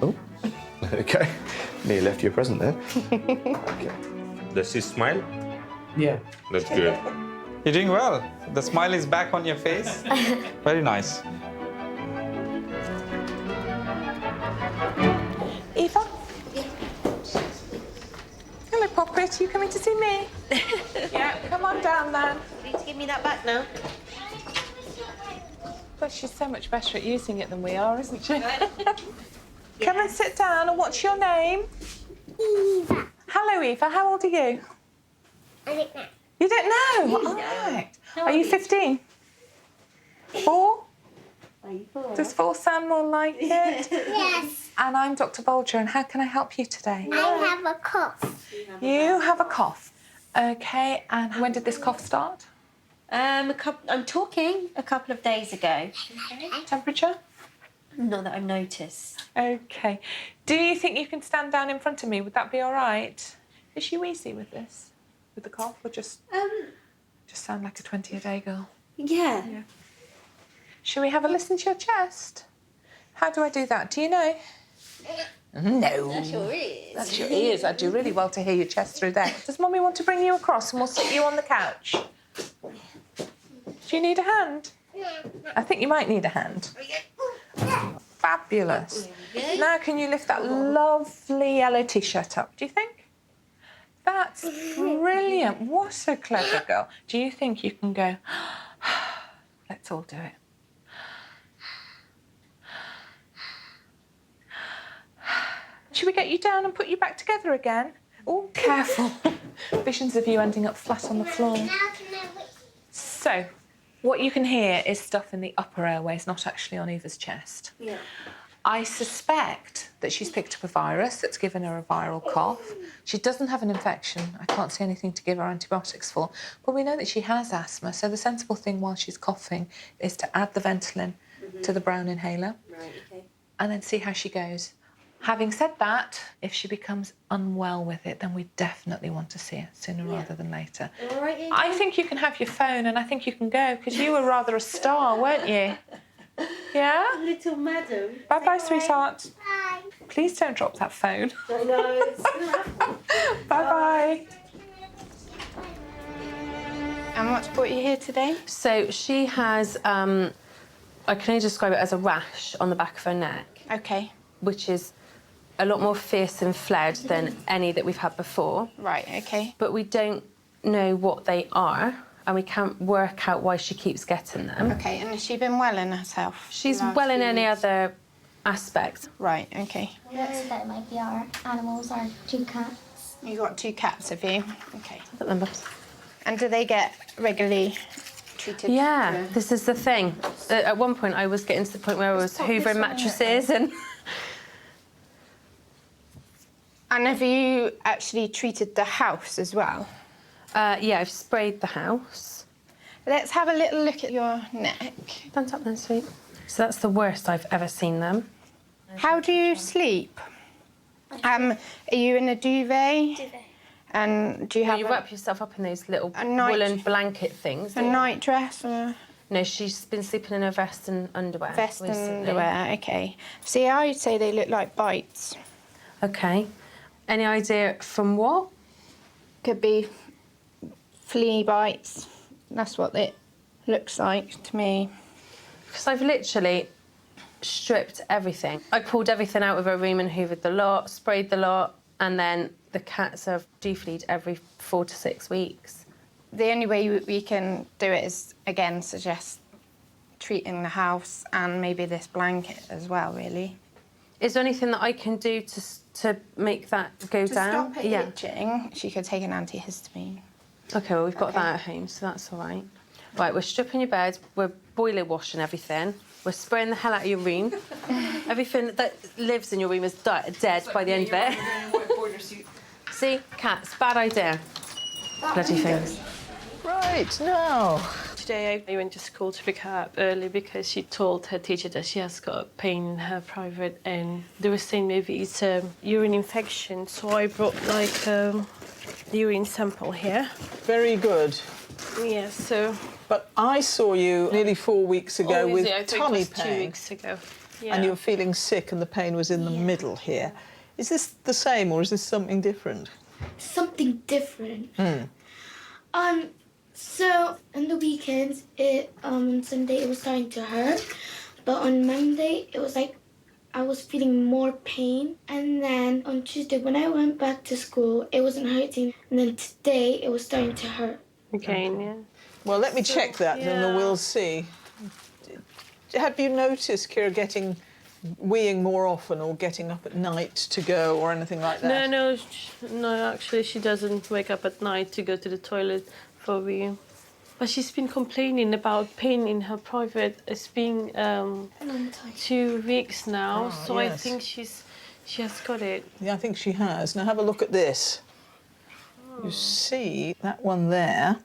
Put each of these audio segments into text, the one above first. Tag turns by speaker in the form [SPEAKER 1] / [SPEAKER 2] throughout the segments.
[SPEAKER 1] Oh, okay. Nearly left you a present there. Okay.
[SPEAKER 2] Does he smile?
[SPEAKER 3] Yeah.
[SPEAKER 2] That's good.
[SPEAKER 4] You're doing well. The smile is back on your face. Very nice.
[SPEAKER 5] Eva? Hello, Poppet. Are you coming to see me? Yeah, come on down then.
[SPEAKER 6] You need to give me that back now.
[SPEAKER 5] But she's so much better at using it than we are, isn't she? Come and sit down. And what's your name?
[SPEAKER 7] Eva.
[SPEAKER 5] Hello, Eva. How old are you?
[SPEAKER 7] I don't know.
[SPEAKER 5] You don't know? All right. Are you 15? 4?
[SPEAKER 6] Are you 4?
[SPEAKER 5] Does 4 sound more like it?
[SPEAKER 7] Yes.
[SPEAKER 5] And I'm Dr. Bolger, and how can I help you today?
[SPEAKER 7] I have a cough.
[SPEAKER 5] You have a cough. Okay, and when did this cough start?
[SPEAKER 6] I'm talking a couple of days ago.
[SPEAKER 5] Temperature?
[SPEAKER 6] Not that I've noticed.
[SPEAKER 5] Okay. Do you think you can stand down in front of me? Would that be all right? Is you easy with this? With the cough, or just sound like a 20-a-day girl?
[SPEAKER 6] Yeah.
[SPEAKER 5] Shall we have a listen to your chest? How do I do that? Do you know? No.
[SPEAKER 6] That's your ears.
[SPEAKER 5] That's your ears. I do really well to hear your chest through there. Does Mummy want to bring you across and we'll sit you on the couch? Do you need a hand? I think you might need a hand. Fabulous. Now can you lift that lovely yellow T-shirt up, do you think? That's brilliant. What a clever girl. Do you think you can go, let's all do it. Should we get you down and put you back together again? Oh, careful. Visions of you ending up flat on the floor. So, what you can hear is stuff in the upper airways, not actually on Eva's chest.
[SPEAKER 6] Yeah.
[SPEAKER 5] I suspect that she's picked up a virus that's given her a viral cough. She doesn't have an infection. I can't see anything to give her antibiotics for. But we know that she has asthma, so the sensible thing while she's coughing is to add the Ventolin to the brown inhaler.
[SPEAKER 6] Right, okay.
[SPEAKER 5] And then see how she goes. Having said that, if she becomes unwell with it, then we definitely want to see her sooner rather than later.
[SPEAKER 6] All right, Eva?
[SPEAKER 5] I think you can have your phone and I think you can go, because you were rather a star, weren't you? Yeah?
[SPEAKER 6] Little madam.
[SPEAKER 5] Bye-bye, sweetheart.
[SPEAKER 7] Bye.
[SPEAKER 5] Please don't drop that phone.
[SPEAKER 6] I know, it's gonna happen.
[SPEAKER 5] Bye-bye.
[SPEAKER 8] And what's brought you here today?
[SPEAKER 9] So she has, I can only describe it as a rash on the back of her neck,
[SPEAKER 8] Okay.
[SPEAKER 9] which is a lot more fierce and flared than any that we've had before.
[SPEAKER 8] Right, okay.
[SPEAKER 9] But we don't know what they are, and we can't work out why she keeps getting them.
[SPEAKER 8] Okay, and has she been well in herself?
[SPEAKER 9] She's
[SPEAKER 8] last
[SPEAKER 9] well in
[SPEAKER 8] few
[SPEAKER 9] any
[SPEAKER 8] weeks?
[SPEAKER 9] other aspect.
[SPEAKER 8] Right, okay.
[SPEAKER 7] Looks that might be our animals, our 2 cats.
[SPEAKER 8] You got 2 cats, have you? Okay.
[SPEAKER 9] Put them up.
[SPEAKER 8] And do they get regularly treated?
[SPEAKER 9] Yeah, this is the thing. At one point, I was getting to the point where I was hoovering mattresses and...
[SPEAKER 8] And have you actually treated the house as well?
[SPEAKER 9] yeah, I've sprayed the house.
[SPEAKER 8] Let's have a little look at your neck.
[SPEAKER 9] Stand up then, sweet. So that's the worst I've ever seen them.
[SPEAKER 8] How do you sleep? Are you in a duvet?
[SPEAKER 7] Duvet.
[SPEAKER 8] And do you have
[SPEAKER 9] You wrap yourself up in those little
[SPEAKER 8] night-
[SPEAKER 9] woolen blanket things.
[SPEAKER 8] a night dress or
[SPEAKER 9] No, she's been sleeping in her vest and underwear.
[SPEAKER 8] vest and
[SPEAKER 9] recently.
[SPEAKER 8] underwear? Okay. See, I'd say they look like bites.
[SPEAKER 9] Okay. Any idea from what?
[SPEAKER 8] Could be flea bites. That's what it looks like to me.
[SPEAKER 9] Because I've literally stripped everything. I pulled everything out of her room and hoovered the lot, sprayed the lot, and then the cats are defleed every 4 to 6 weeks.
[SPEAKER 8] The only way we can do it is, again, suggest treating the house and maybe this blanket as well, really.
[SPEAKER 9] Is there anything that I can do to make that go
[SPEAKER 8] To
[SPEAKER 9] down?
[SPEAKER 8] stop it itching, she could take an antihistamine.
[SPEAKER 9] Okay, well, we've got
[SPEAKER 8] Okay.
[SPEAKER 9] that at home, so that's all right. Right, we're stripping your bed, we're boiler washing everything, we're spraying the hell out of your room. Everything that lives in your room is dead by the end of it. See, cats, bad idea. Bloody things.
[SPEAKER 1] Right, now.
[SPEAKER 10] Today I went to school to pick her up early because she told her teacher that she has got a pain in her private and they were saying maybe it's a urine infection, so I brought like a urine sample here.
[SPEAKER 11] Very good.
[SPEAKER 10] Yeah, so...
[SPEAKER 11] But I saw you nearly 4 weeks ago with
[SPEAKER 10] I thought
[SPEAKER 11] tummy
[SPEAKER 10] it was 2
[SPEAKER 11] pain.
[SPEAKER 10] weeks ago. Yeah.
[SPEAKER 3] and you were feeling sick and the pain was in the middle here. Is this the same or is this something different?
[SPEAKER 11] Something different. So on the weekends, on Sunday it was starting to hurt, but on Monday it was like I was feeling more pain, and then on Tuesday when I went back to school, it wasn't hurting, and then today it was starting to hurt.
[SPEAKER 10] Okay, yeah.
[SPEAKER 3] Well, let me check that and then we'll see. Have you noticed Kira weeing more often or getting up at night to go or anything like that?
[SPEAKER 10] No, actually she doesn't wake up at night to go to the toilet for wee. But she's been complaining about pain in her private. It's been 2 weeks now, so
[SPEAKER 3] yes.
[SPEAKER 10] I think she has got it.
[SPEAKER 3] Yeah, I think she has. Now have a look at this. You see that one there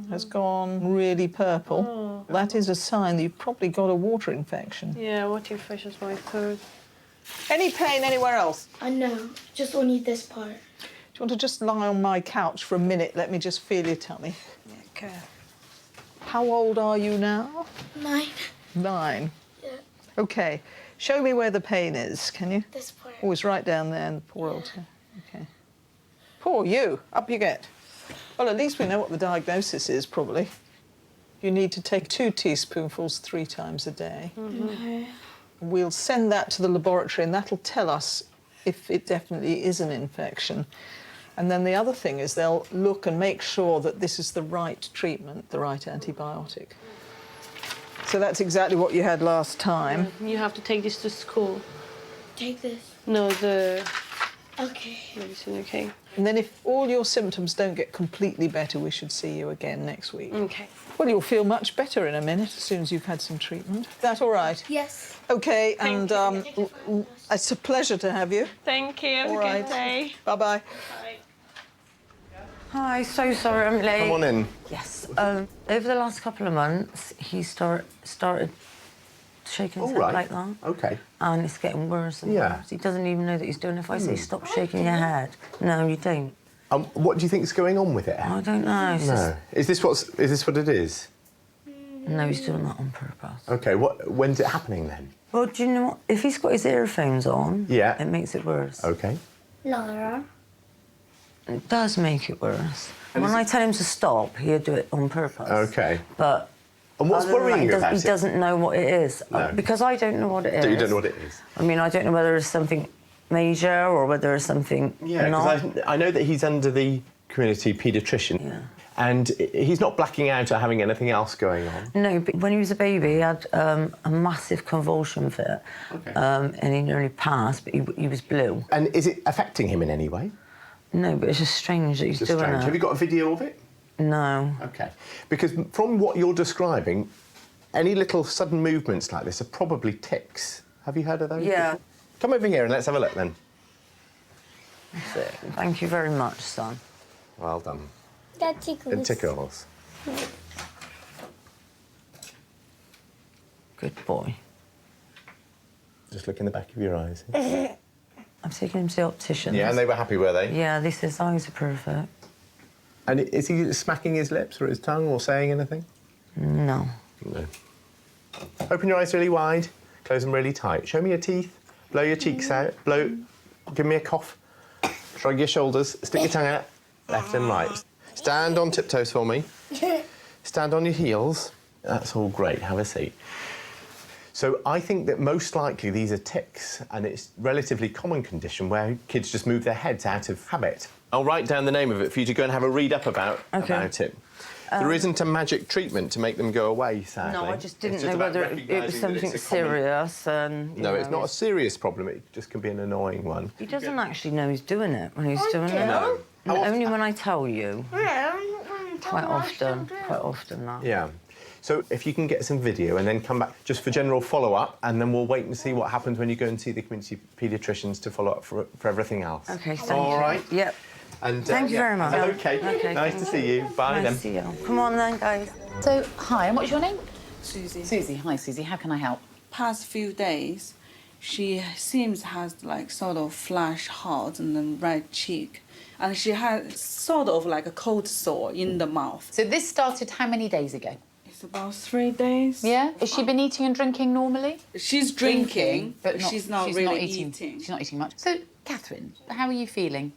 [SPEAKER 3] has gone really purple. That is a sign that you've probably got a water infection.
[SPEAKER 10] Yeah, water infection is what I've heard.
[SPEAKER 3] Any pain anywhere else?
[SPEAKER 11] No, just only this part.
[SPEAKER 3] Do you want to just lie on my couch for a minute? Let me just feel your tummy.
[SPEAKER 10] Okay.
[SPEAKER 3] How old are you now?
[SPEAKER 11] 9.
[SPEAKER 3] 9.
[SPEAKER 11] Yeah.
[SPEAKER 3] OK. Show me where the pain is, can you?
[SPEAKER 11] This part.
[SPEAKER 3] Oh, it's right down there in the poor old... OK. Poor you. Up you get. Well, at least we know what the diagnosis is, probably. You need to take 2 teaspoonfuls 3 times a day.
[SPEAKER 11] Okay.
[SPEAKER 3] We'll send that to the laboratory and that'll tell us if it definitely is an infection. And then the other thing is they'll look and make sure that this is the right treatment, the right antibiotic. So that's exactly what you had last time.
[SPEAKER 10] You have to take this to school.
[SPEAKER 11] Take this.
[SPEAKER 10] No, the
[SPEAKER 11] Okay.
[SPEAKER 10] medicine, okay?
[SPEAKER 3] And then if all your symptoms don't get completely better, we should see you again next week.
[SPEAKER 10] Okay.
[SPEAKER 3] Well, you'll feel much better in a minute as soon as you've had some treatment. Is that all right?
[SPEAKER 11] Yes.
[SPEAKER 3] OK,
[SPEAKER 10] Thank
[SPEAKER 3] and it's a pleasure to have you.
[SPEAKER 10] Thank you. Have
[SPEAKER 3] All
[SPEAKER 10] a
[SPEAKER 3] right.
[SPEAKER 10] good day.
[SPEAKER 3] Bye-bye.
[SPEAKER 10] Bye.
[SPEAKER 9] Hi, so sorry I'm late.
[SPEAKER 1] Come on in.
[SPEAKER 9] Yes. Over the last couple of months, he started shaking his
[SPEAKER 1] All
[SPEAKER 9] head
[SPEAKER 1] right.
[SPEAKER 9] like that.
[SPEAKER 1] OK.
[SPEAKER 9] And it's getting worse and
[SPEAKER 1] Yeah.
[SPEAKER 9] worse. He doesn't even know that he's doing it. If I say stop shaking your head, no, you don't.
[SPEAKER 1] What do you think is going on with it?
[SPEAKER 9] I don't know. It's
[SPEAKER 1] No. Is this what it is?
[SPEAKER 9] No, he's doing that on purpose.
[SPEAKER 1] OK, when's it happening then?
[SPEAKER 9] Well, do you know what? If he's got his earphones on,
[SPEAKER 1] Yeah.
[SPEAKER 9] it makes it worse.
[SPEAKER 1] OK.
[SPEAKER 11] Laura.
[SPEAKER 9] It does make it worse. When I tell him to stop, he'll do it on purpose.
[SPEAKER 1] OK.
[SPEAKER 9] But
[SPEAKER 1] And what's
[SPEAKER 9] other than
[SPEAKER 1] worrying you
[SPEAKER 9] that,
[SPEAKER 1] about
[SPEAKER 9] he
[SPEAKER 1] it?
[SPEAKER 9] doesn't know what it is.
[SPEAKER 1] No.
[SPEAKER 9] Because I don't know what it is.
[SPEAKER 1] You don't know what it is?
[SPEAKER 9] I mean, I don't know whether it's something major or whether it's something
[SPEAKER 1] Yeah,
[SPEAKER 9] not.
[SPEAKER 1] because I know that he's under the community paediatrician.
[SPEAKER 9] Yeah.
[SPEAKER 1] And he's not blacking out or having anything else going on.
[SPEAKER 9] No, but when he was a baby, he had a massive convulsion fit.
[SPEAKER 1] Okay.
[SPEAKER 9] And he nearly passed, but he was blue.
[SPEAKER 1] And is it affecting him in any way?
[SPEAKER 9] No, but it's just strange that he's
[SPEAKER 1] It's just
[SPEAKER 9] doing
[SPEAKER 1] strange.
[SPEAKER 9] it.
[SPEAKER 1] Have you got a video of it?
[SPEAKER 9] No.
[SPEAKER 1] OK. Because from what you're describing, any little sudden movements like this are probably tics. Have you heard of those?
[SPEAKER 9] Yeah.
[SPEAKER 1] before? Come over here and let's have a look then.
[SPEAKER 9] That's it. Thank you very much, son.
[SPEAKER 1] Well done.
[SPEAKER 7] That tickles.
[SPEAKER 1] It tickles.
[SPEAKER 9] Good boy.
[SPEAKER 1] Just look in the back of your eyes.
[SPEAKER 9] I've taken him to the optician.
[SPEAKER 1] Yeah, and they were happy, were they?
[SPEAKER 9] Yeah, his eyes are perfect.
[SPEAKER 1] And is he smacking his lips or his tongue or saying anything?
[SPEAKER 9] No.
[SPEAKER 1] No. Open your eyes really wide, close them really tight. Show me your teeth, blow your cheeks out, give me a cough. Shrug your shoulders, stick your tongue out, left and right. Stand on tiptoes for me. Stand on your heels. That's all great, have a seat. So I think that most likely these are tics, and it's a relatively common condition where kids just move their heads out of habit. I'll write down the name of it for you to go and have a read up about it. There isn't a magic treatment to make them go away, sadly.
[SPEAKER 9] No, I just
[SPEAKER 1] It's
[SPEAKER 9] didn't know
[SPEAKER 1] about
[SPEAKER 9] whether it was
[SPEAKER 1] recognising that
[SPEAKER 9] something
[SPEAKER 1] it's a common-
[SPEAKER 9] serious. And,
[SPEAKER 1] No, it's not a serious problem. It just can be an annoying one.
[SPEAKER 9] He doesn't actually know he's doing it when he's doing it.
[SPEAKER 1] No.
[SPEAKER 9] And only when I tell you. Quite often that.
[SPEAKER 1] Yeah. So if you can get some video and then come back just for general follow-up, and then we'll wait and see what happens when you go and see the community paediatricians to follow up for everything else.
[SPEAKER 9] OK, thank
[SPEAKER 1] All
[SPEAKER 9] you.
[SPEAKER 1] right?
[SPEAKER 9] Yep.
[SPEAKER 1] And,
[SPEAKER 9] Thank you very much.
[SPEAKER 1] OK. Nice to see you. Bye
[SPEAKER 9] Nice
[SPEAKER 1] then.
[SPEAKER 9] to see you. Come on then, guys.
[SPEAKER 12] So, hi, and what's your name?
[SPEAKER 13] Susie.
[SPEAKER 12] Susie. Hi, Susie. How can I help?
[SPEAKER 13] Past few days, she seems has like sort of flash hot and then red cheek, and she has sort of like a cold sore in the mouth.
[SPEAKER 12] So this started how many days ago?
[SPEAKER 13] It's It's about 3 days.
[SPEAKER 12] Yeah? Has she been eating and drinking normally?
[SPEAKER 13] She's drinking, but she's not really
[SPEAKER 12] eating. She's not eating much. So, Catherine, how are you feeling?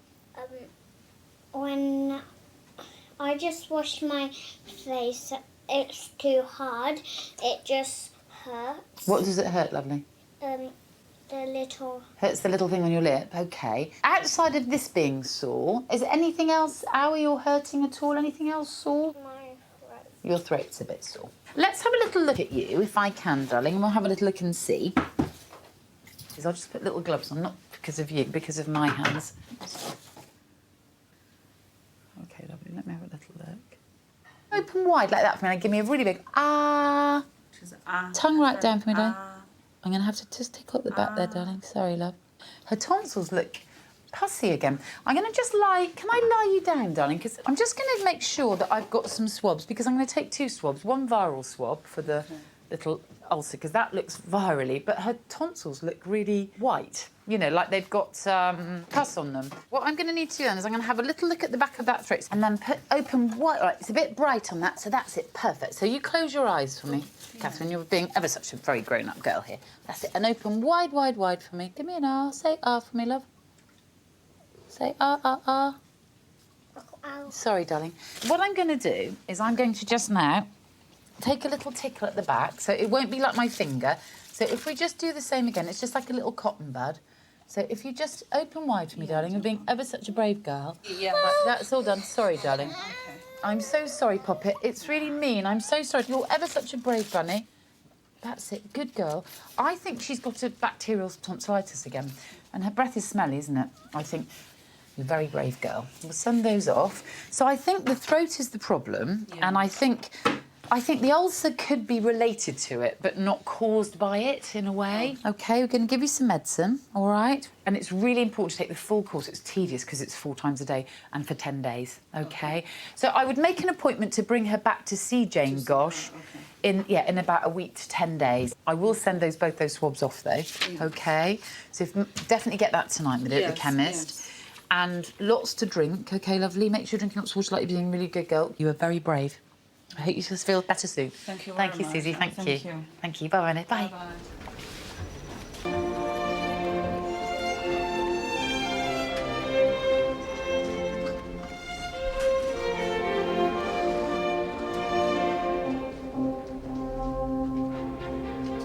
[SPEAKER 7] When I just washed my face, it's too hard. It just hurts.
[SPEAKER 12] What does it hurt, lovely?
[SPEAKER 7] The little...
[SPEAKER 12] Hurts the little thing on your lip, OK. Outside of this being sore, is there anything else, owie, or hurting at all? Anything else sore?
[SPEAKER 7] My throat.
[SPEAKER 12] Your throat's a bit sore. Let's have a little look at you, if I can, darling, and we'll have a little look and see. Because I'll just put little gloves on, not because of you, because of my hands. OK, lovely, let me have a little look. Open wide like that for me, and give me a really big ah. Tongue right down for me, darling. I'm going to have to just tickle up the back there, darling. Sorry, love. Her tonsils look pussy again. I'm going to just lie... Can I lie you down, darling? Because I'm just going to make sure that I've got some swabs, because I'm going to take 2 swabs. One viral swab for the little ulcer, because that looks virally, but her tonsils look really white. You know, like they've got pus on them. What I'm going to need to do then is I'm going to have a little look at the back of that throat and then open wide. Right, it's a bit bright on that, so that's it. Perfect. So you close your eyes for me, Catherine. You're being ever such a very grown-up girl here. That's it. And open wide, wide, wide for me. Give me an R. Say R for me, love. Say R, R, R.
[SPEAKER 7] Ow.
[SPEAKER 12] Sorry, darling. What I'm going to do is I'm going to just now take a little tickle at the back, so it won't be like my finger. So if we just do the same again, it's just like a little cotton bud. So if you just open wide for me, darling, you're being ever such a brave girl.
[SPEAKER 13] Yeah.
[SPEAKER 12] Right, that's all done. Sorry, darling.
[SPEAKER 13] Okay.
[SPEAKER 12] I'm so sorry, Poppet. It's really mean. I'm so sorry. You're ever such a brave bunny. That's it. Good girl. I think she's got a bacterial tonsillitis again. And her breath is smelly, isn't it? I think you're a very brave girl. We'll send those off. So I think the throat is the problem. Yeah. And I think the ulcer could be related to it, but not caused by it, in a way. OK, we're going to give you some medicine, all right? And it's really important to take the full course. It's tedious because it's 4 times a day and for 10 days, OK? So I would make an appointment to bring her back to see Jane Gosh in about a week to 10 days. I will send both those swabs off, though, OK? So definitely get that tonight with the chemist. Yes. And lots to drink, OK, lovely? Make sure you're drinking lots of water like you're being a really good girl. You are very brave. I hope you just feel better soon.
[SPEAKER 13] Thank you very much.
[SPEAKER 12] Thank you, Susie. Thank you. Thank you. Bye, Anna. Bye.
[SPEAKER 13] Bye.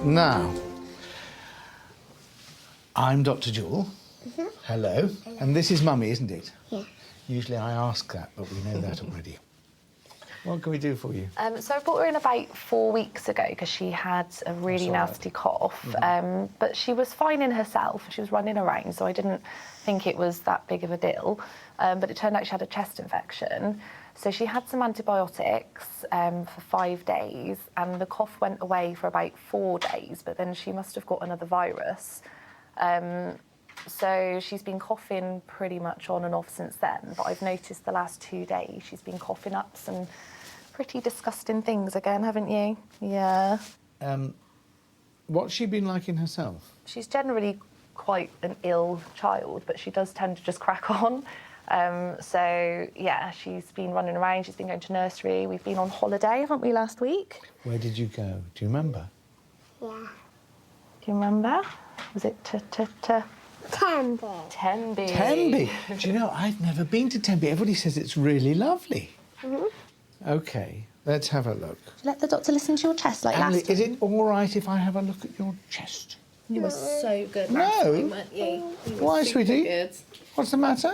[SPEAKER 14] Now, I'm Dr. Jewel. Hello. And this is Mummy, isn't it?
[SPEAKER 7] Yeah.
[SPEAKER 14] Usually I ask that, but we know that already. What can we do for you?
[SPEAKER 15] So I brought her in about 4 weeks ago because she had a really nasty cough. But she was fine in herself. She was running around, so I didn't think it was that big of a deal. But it turned out she had a chest infection. So she had some antibiotics for 5 days, and the cough went away for about 4 days, but then she must have got another virus. So she's been coughing pretty much on and off since then, but I've noticed the last 2 days she's been coughing up some pretty disgusting things again, haven't you? Yeah.
[SPEAKER 14] What's she been like in herself?
[SPEAKER 15] She's generally quite an ill child, but she does tend to just crack on. So, yeah, she's been running around, she's been going to nursery. We've been on holiday, haven't we, last week?
[SPEAKER 14] Where did you go? Do you remember?
[SPEAKER 7] Yeah.
[SPEAKER 15] Do you remember? Was it
[SPEAKER 7] Tenby.
[SPEAKER 15] Tenby.
[SPEAKER 14] Tenby? Do you know, I've never been to Tenby. Everybody says it's really lovely. OK, let's have a look.
[SPEAKER 15] Let the doctor listen to your chest like
[SPEAKER 14] Emily,
[SPEAKER 15] last time.
[SPEAKER 14] is it all right if I have a look at your chest?
[SPEAKER 15] You were so good
[SPEAKER 14] last
[SPEAKER 15] time, weren't you? You were
[SPEAKER 14] Why,
[SPEAKER 15] super
[SPEAKER 14] sweetie?
[SPEAKER 15] good.
[SPEAKER 14] What's the matter?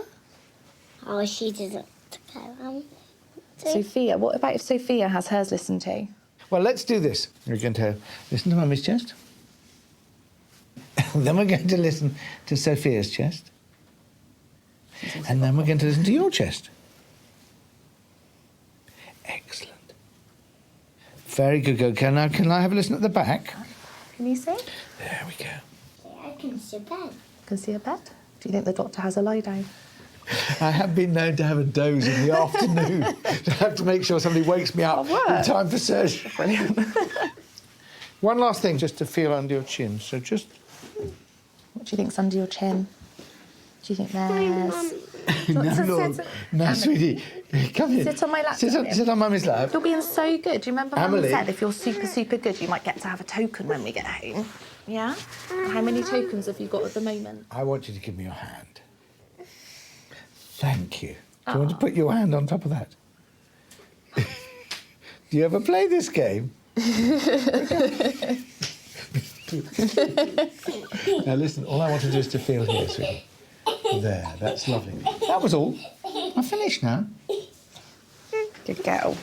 [SPEAKER 7] Oh, she doesn't go.
[SPEAKER 15] Sophia, what about if Sophia has hers listened to?
[SPEAKER 14] Well, let's do this. We're going to listen to Mummy's chest. Then we're going to listen to Sophia's chest. And then we're going to listen to your chest. Excellent. Very good, girl. Can I have a listen at the back?
[SPEAKER 15] Can you see?
[SPEAKER 14] There we go.
[SPEAKER 7] I can see a bed.
[SPEAKER 15] Can see a bed? Do you think the doctor has a lie down?
[SPEAKER 14] I have been known to have a doze in the afternoon. To have to make sure somebody wakes me up in time for surgery.
[SPEAKER 15] Brilliant.
[SPEAKER 14] One last thing, just to feel under your chin. So just...
[SPEAKER 15] What do you think's under your chin? Do you think there's...
[SPEAKER 14] No, sweetie. Come here.
[SPEAKER 15] Sit on my lap.
[SPEAKER 14] Sit on Mummy's lap.
[SPEAKER 15] You're being so good. Do you remember Mum
[SPEAKER 14] Emily.
[SPEAKER 15] said if you're super, super good, you might get to have a token when we get home? Yeah? How many tokens have you got at the moment?
[SPEAKER 14] I want you to give me your hand. Thank you. Do you want to put your hand on top of that? Do you ever play this game? Now listen, all I want to do is to feel here, sweetie. There, that's lovely. That was all. I'm finished now.
[SPEAKER 15] Good girl.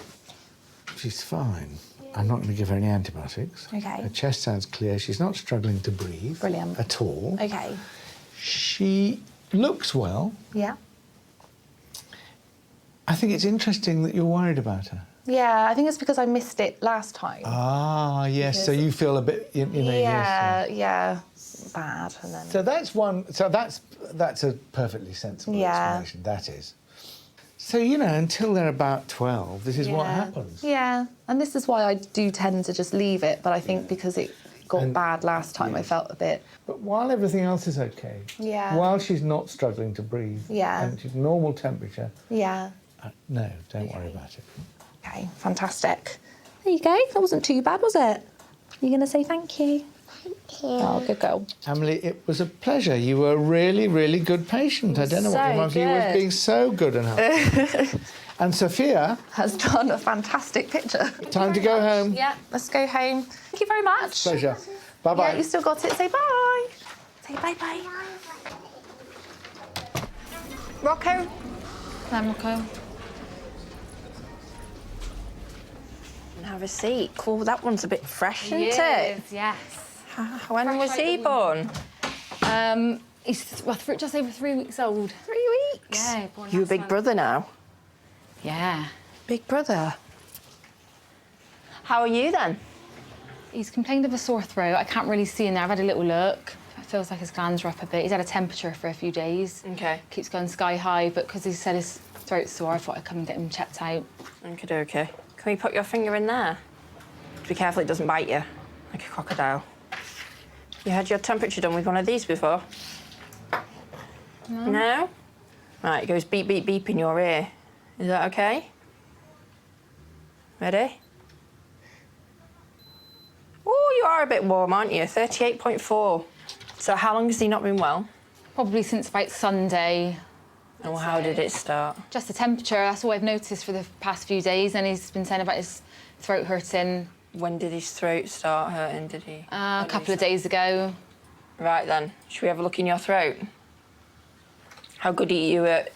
[SPEAKER 14] She's fine. I'm not going to give her any antibiotics.
[SPEAKER 15] Okay.
[SPEAKER 14] Her chest sounds clear. She's not struggling to breathe.
[SPEAKER 15] Brilliant.
[SPEAKER 14] At all.
[SPEAKER 15] Okay.
[SPEAKER 14] She looks well.
[SPEAKER 15] Yeah.
[SPEAKER 14] I think it's interesting that you're worried about her.
[SPEAKER 15] Yeah, I think it's because I missed it last time.
[SPEAKER 14] Ah, yes. So you feel a bit, you know.
[SPEAKER 15] Yeah,
[SPEAKER 14] yes.
[SPEAKER 15] yeah. Bad, and then.
[SPEAKER 14] So that's one. So that's a perfectly sensible explanation. That is. So you know, until they're about 12, this is what happens.
[SPEAKER 15] Yeah, and this is why I do tend to just leave it. But I think because it got bad last time, I felt a bit.
[SPEAKER 14] But while everything else is okay, while she's not struggling to breathe, and she's normal temperature, no, don't worry about it.
[SPEAKER 15] Okay, fantastic. There you go. That wasn't too bad, was it? You're going to say thank you? Thank you. Oh, good girl.
[SPEAKER 14] Emily, it was a pleasure. You were a really, really good patient. I don't know what your mum was being so good and helpful. And Sophia
[SPEAKER 15] has done a fantastic picture.
[SPEAKER 14] Time to go home.
[SPEAKER 15] Yeah, let's go home. Thank you very much.
[SPEAKER 14] Pleasure. Bye-bye.
[SPEAKER 15] Yeah, you still got it. Say bye. Say bye-bye. Rocco.
[SPEAKER 8] Come on, Rocco.
[SPEAKER 16] Have a seat. Cool, that one's a bit fresh, isn't it?
[SPEAKER 8] Yes.
[SPEAKER 16] When was he born?
[SPEAKER 8] He's just over 3 weeks old.
[SPEAKER 16] 3 weeks?
[SPEAKER 8] Yeah, born
[SPEAKER 16] You a
[SPEAKER 8] last
[SPEAKER 16] big
[SPEAKER 8] month.
[SPEAKER 16] brother now?
[SPEAKER 8] Yeah.
[SPEAKER 16] Big brother? How are you then?
[SPEAKER 8] He's complained of a sore throat. I can't really see in there. I've had a little look. It feels like his glands are up a bit. He's had a temperature for a few days.
[SPEAKER 16] Okay.
[SPEAKER 8] Keeps going sky high, but because he said his throat's sore, I thought I'd come and get him checked out.
[SPEAKER 16] Okay. Can we put your finger in there? Be careful it doesn't bite you, like a crocodile. You had your temperature done with one of these before? No? Right, it goes beep, beep, beep in your ear. Is that okay? Ready? Oh, you are a bit warm, aren't you? 38.4. So how long has he not been well?
[SPEAKER 8] Probably since about Sunday.
[SPEAKER 16] And how did it start?
[SPEAKER 8] Just the temperature. That's all I've noticed for the past few days. And he's been saying about his throat hurting.
[SPEAKER 16] When did his throat start hurting, did he?
[SPEAKER 8] A couple of days ago.
[SPEAKER 16] Right then, should we have a look in your throat? How good are you at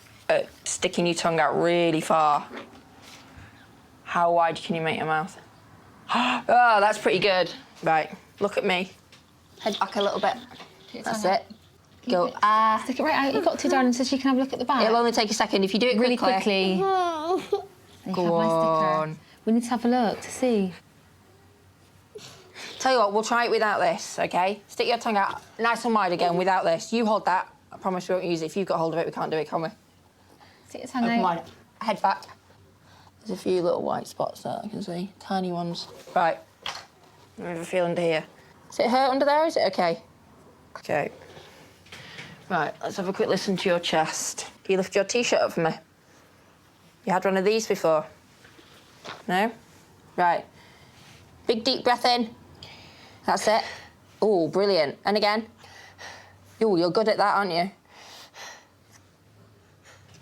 [SPEAKER 16] sticking your tongue out really far? How wide can you make your mouth? Oh, that's pretty good. Right, look at me. Head back a little bit. That's it. Go,
[SPEAKER 8] Stick it right out. You've got to, darling, so she can have a look at the back.
[SPEAKER 16] It'll only take a second if you do it
[SPEAKER 8] really quickly.
[SPEAKER 16] Go on.
[SPEAKER 8] We need to have a look to see.
[SPEAKER 16] Tell you what, we'll try it without this, okay? Stick your tongue out nice and wide again without this. You hold that. I promise we won't use it. If you've got hold of it, we can't do it, can we?
[SPEAKER 8] Stick your tongue
[SPEAKER 16] Open
[SPEAKER 8] out.
[SPEAKER 16] wide. Head back. There's a few little white spots there, I can see. Tiny ones. Right. Let me have a feel under here. Does it hurt under there, or is it okay? Okay. Right, let's have a quick listen to your chest. Can you lift your T-shirt up for me? You had one of these before? No? Right. Big deep breath in. That's it. Oh, brilliant. And again. Oh, you're good at that, aren't you?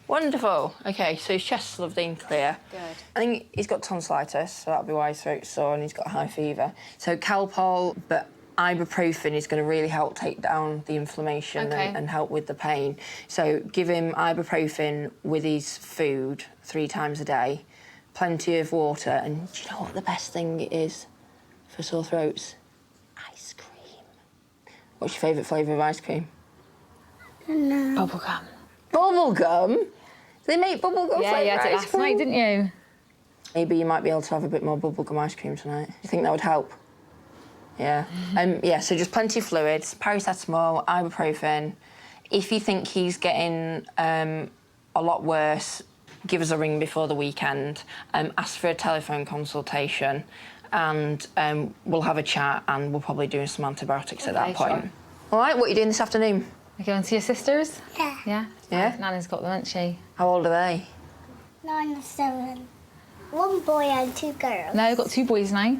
[SPEAKER 16] Wonderful. OK, so his chest's lovely and clear.
[SPEAKER 8] Good.
[SPEAKER 16] I think he's got tonsillitis, so that'll be why his throat's sore, and he's got high fever. So Calpol, but ibuprofen is going to really help take down the inflammation and help with the pain. So give him ibuprofen with his food 3 times a day, plenty of water, and do you know what the best thing is for sore throats? Ice cream. What's your favourite flavour of ice cream?
[SPEAKER 8] No. Bubblegum.
[SPEAKER 16] Bubblegum? They make bubblegum flavour
[SPEAKER 8] Yeah, you had it last night, didn't you?
[SPEAKER 16] Maybe you might be able to have a bit more bubblegum ice cream tonight. Do you think that would help? Yeah. Yeah, so just plenty of fluids, paracetamol, ibuprofen. If you think he's getting a lot worse, give us a ring before the weekend. Ask for a telephone consultation, and we'll have a chat, and we'll probably do some antibiotics at that point. All right, what are you doing this afternoon?
[SPEAKER 17] You going to your sisters?
[SPEAKER 7] Yeah.
[SPEAKER 17] Yeah?
[SPEAKER 16] Yeah?
[SPEAKER 17] Nana's got them, hasn't she?
[SPEAKER 16] How old are they?
[SPEAKER 7] 9 and 7. 1 boy and 2 girls.
[SPEAKER 17] No, you've got 2 boys now.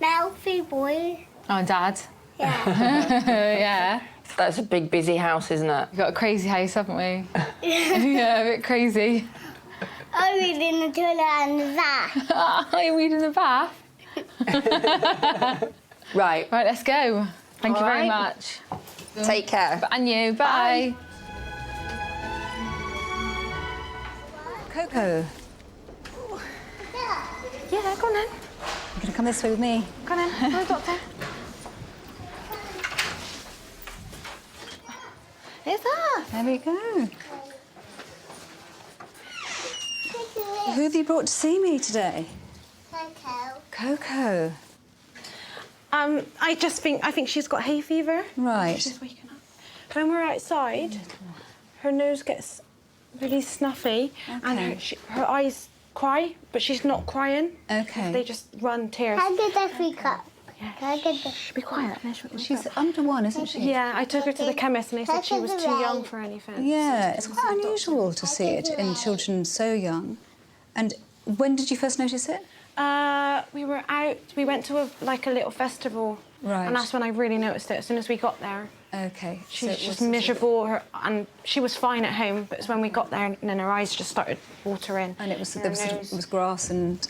[SPEAKER 7] Now 3 boys.
[SPEAKER 17] Oh, and Dad.
[SPEAKER 7] Yeah.
[SPEAKER 17] Yeah.
[SPEAKER 16] That's a big, busy house, isn't it?
[SPEAKER 17] We've got a crazy house, haven't we? Yeah, a bit crazy.
[SPEAKER 7] I'm reading the toilet and the bath.
[SPEAKER 17] Are you reading the bath?
[SPEAKER 16] Right.
[SPEAKER 17] Right, let's go. Thank you very
[SPEAKER 16] right.
[SPEAKER 17] much.
[SPEAKER 16] Take care.
[SPEAKER 17] And you, bye.
[SPEAKER 18] Coco.
[SPEAKER 8] Yeah, go on then.
[SPEAKER 18] You're going to come this way with me?
[SPEAKER 8] Go on then. Hello, Doctor. Here's that.
[SPEAKER 18] There we go. Who have you brought to see me today?
[SPEAKER 7] Coco.
[SPEAKER 18] Coco.
[SPEAKER 8] I think she's got hay fever.
[SPEAKER 18] Right.
[SPEAKER 8] She's waking up. When we're outside, her nose gets really snuffy and her eyes cry, but she's not crying.
[SPEAKER 18] Okay.
[SPEAKER 8] They just run tears.
[SPEAKER 7] How did that freak up? Can I get the...
[SPEAKER 8] Be quiet.
[SPEAKER 18] She's under 1, isn't she?
[SPEAKER 8] Yeah, I took her to the chemist and they said she was too young for anything.
[SPEAKER 18] Yeah, it's quite unusual to see it in children so young. And when did you first notice it?
[SPEAKER 8] We were out. We went to a little festival,
[SPEAKER 18] Right.
[SPEAKER 8] and that's when I really noticed it. As soon as we got there,
[SPEAKER 18] Okay.
[SPEAKER 8] she
[SPEAKER 18] so
[SPEAKER 8] was
[SPEAKER 18] it
[SPEAKER 8] just
[SPEAKER 18] was-
[SPEAKER 8] miserable. And she was fine at home, but it's when we got there, and then her eyes just started watering.
[SPEAKER 18] And it was
[SPEAKER 8] and
[SPEAKER 18] there
[SPEAKER 8] her
[SPEAKER 18] was,
[SPEAKER 8] nose.
[SPEAKER 18] it was grass and.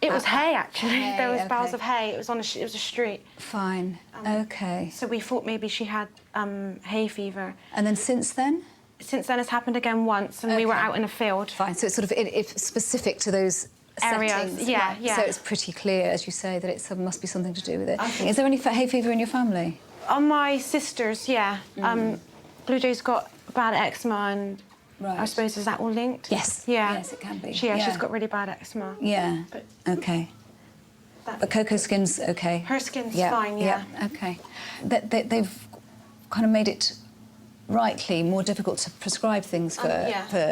[SPEAKER 8] It was hay actually.
[SPEAKER 18] Hay,
[SPEAKER 8] There was boughs
[SPEAKER 18] okay.
[SPEAKER 8] of hay. It was on it was a street.
[SPEAKER 18] Fine. Okay.
[SPEAKER 8] So we thought maybe she had hay fever.
[SPEAKER 18] And then since then?
[SPEAKER 8] Since then, it's happened again once, and we were
[SPEAKER 18] Okay.
[SPEAKER 8] out in a field.
[SPEAKER 18] Fine. So it's sort of it's specific to those
[SPEAKER 8] Areas,
[SPEAKER 18] settings.
[SPEAKER 8] yeah,
[SPEAKER 18] Right.
[SPEAKER 8] yeah.
[SPEAKER 18] So it's pretty clear, as you say, that it must be something to do with it. Is there any hay fever in your family?
[SPEAKER 8] On my sisters, yeah. Blue Jay's got bad eczema, and
[SPEAKER 18] Right.
[SPEAKER 8] I suppose is that all linked?
[SPEAKER 18] Yes.
[SPEAKER 8] Yeah.
[SPEAKER 18] Yes, it can be.
[SPEAKER 8] Yeah, she's
[SPEAKER 18] Yeah.
[SPEAKER 8] got really bad eczema.
[SPEAKER 18] Yeah. Okay. But Coco's skin's okay.
[SPEAKER 8] Her skin's fine, yeah.
[SPEAKER 18] Okay. They've kind of made it rightly more difficult to prescribe things for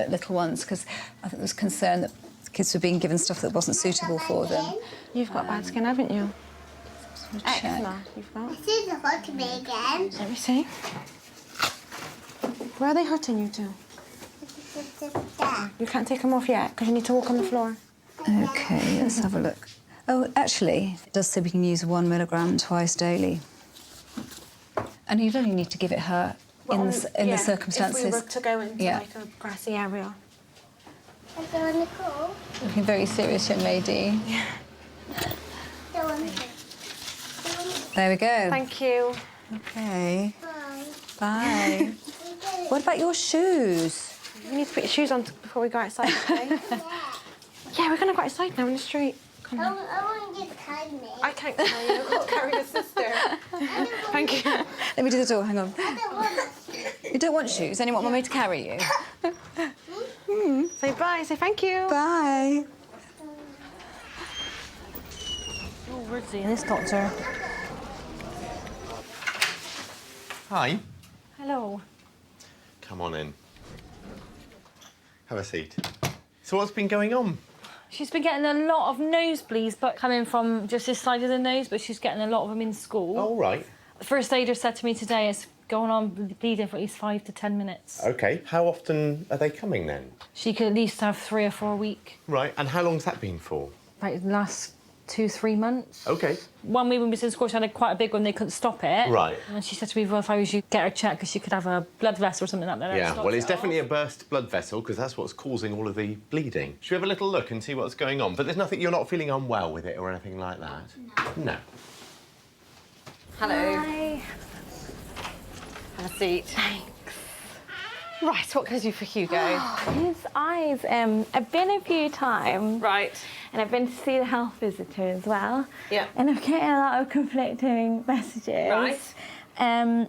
[SPEAKER 18] little ones because I think there was concern that kids were being given stuff that wasn't suitable for them.
[SPEAKER 8] You've got bad skin, haven't you?
[SPEAKER 18] Check.
[SPEAKER 8] Eczema, you've got.
[SPEAKER 7] This is hurting me again.
[SPEAKER 8] Let me see. Where are they hurting you to? You can't take them off yet because you need to walk on the floor.
[SPEAKER 18] Okay, let's have a look. Oh, actually, it does say we can use 1 milligram twice daily. And you'd only need to give it her in the circumstances.
[SPEAKER 8] If we were to go into
[SPEAKER 18] Yeah.
[SPEAKER 8] like a grassy area.
[SPEAKER 7] Is there any cool?
[SPEAKER 18] Looking very serious, young lady.
[SPEAKER 8] Yeah.
[SPEAKER 7] There one.
[SPEAKER 18] There we go.
[SPEAKER 8] Thank you.
[SPEAKER 18] Okay.
[SPEAKER 7] Bye.
[SPEAKER 18] Bye. What about your shoes?
[SPEAKER 8] You need to put your shoes on before we go outside, okay? Yeah, we're going to go outside now in the street. Come on.
[SPEAKER 7] I want you to carry me.
[SPEAKER 8] I can't carry you. I've got to carry your sister. Thank you.
[SPEAKER 18] Let me do the door, hang on.
[SPEAKER 7] I don't want
[SPEAKER 18] You don't want shoes? Then you want Mummy to carry you?
[SPEAKER 8] Say bye. Say thank you.
[SPEAKER 18] Bye.
[SPEAKER 8] Oh, we're seeing this doctor.
[SPEAKER 1] Hi.
[SPEAKER 8] Hello.
[SPEAKER 1] Come on in. Have a seat. So what's been going on?
[SPEAKER 10] She's been getting a lot of nosebleeds, but coming from just this side of the nose, but she's getting a lot of them in school.
[SPEAKER 1] Oh, right.
[SPEAKER 10] The first aider said to me today it's going on bleeding for at least 5 to 10 minutes.
[SPEAKER 1] OK. How often are they coming then?
[SPEAKER 10] She could at least have 3 or 4 a week.
[SPEAKER 1] Right. And how long's that been for?
[SPEAKER 10] Like the last 2-3 months.
[SPEAKER 1] OK.
[SPEAKER 10] One week when we was in school, she had quite a big one, they couldn't stop it.
[SPEAKER 1] Right.
[SPEAKER 10] And she said to me, well, if I was you, get her checked, because she could have a blood vessel or something like that.
[SPEAKER 1] Yeah, well, it's definitely a burst blood vessel, because that's what's causing all of the bleeding. Should we have a little look and see what's going on? But there's nothing, you're not feeling unwell with it or anything like that? No.
[SPEAKER 17] Hello.
[SPEAKER 8] Hi.
[SPEAKER 17] Have a seat. Thanks. Right, what can I do for Hugo?
[SPEAKER 19] His eyes, I've been a few times.
[SPEAKER 17] Right.
[SPEAKER 19] And I've been to see the health visitor as well.
[SPEAKER 17] Yeah.
[SPEAKER 19] And I'm getting a lot of conflicting messages.
[SPEAKER 17] Right.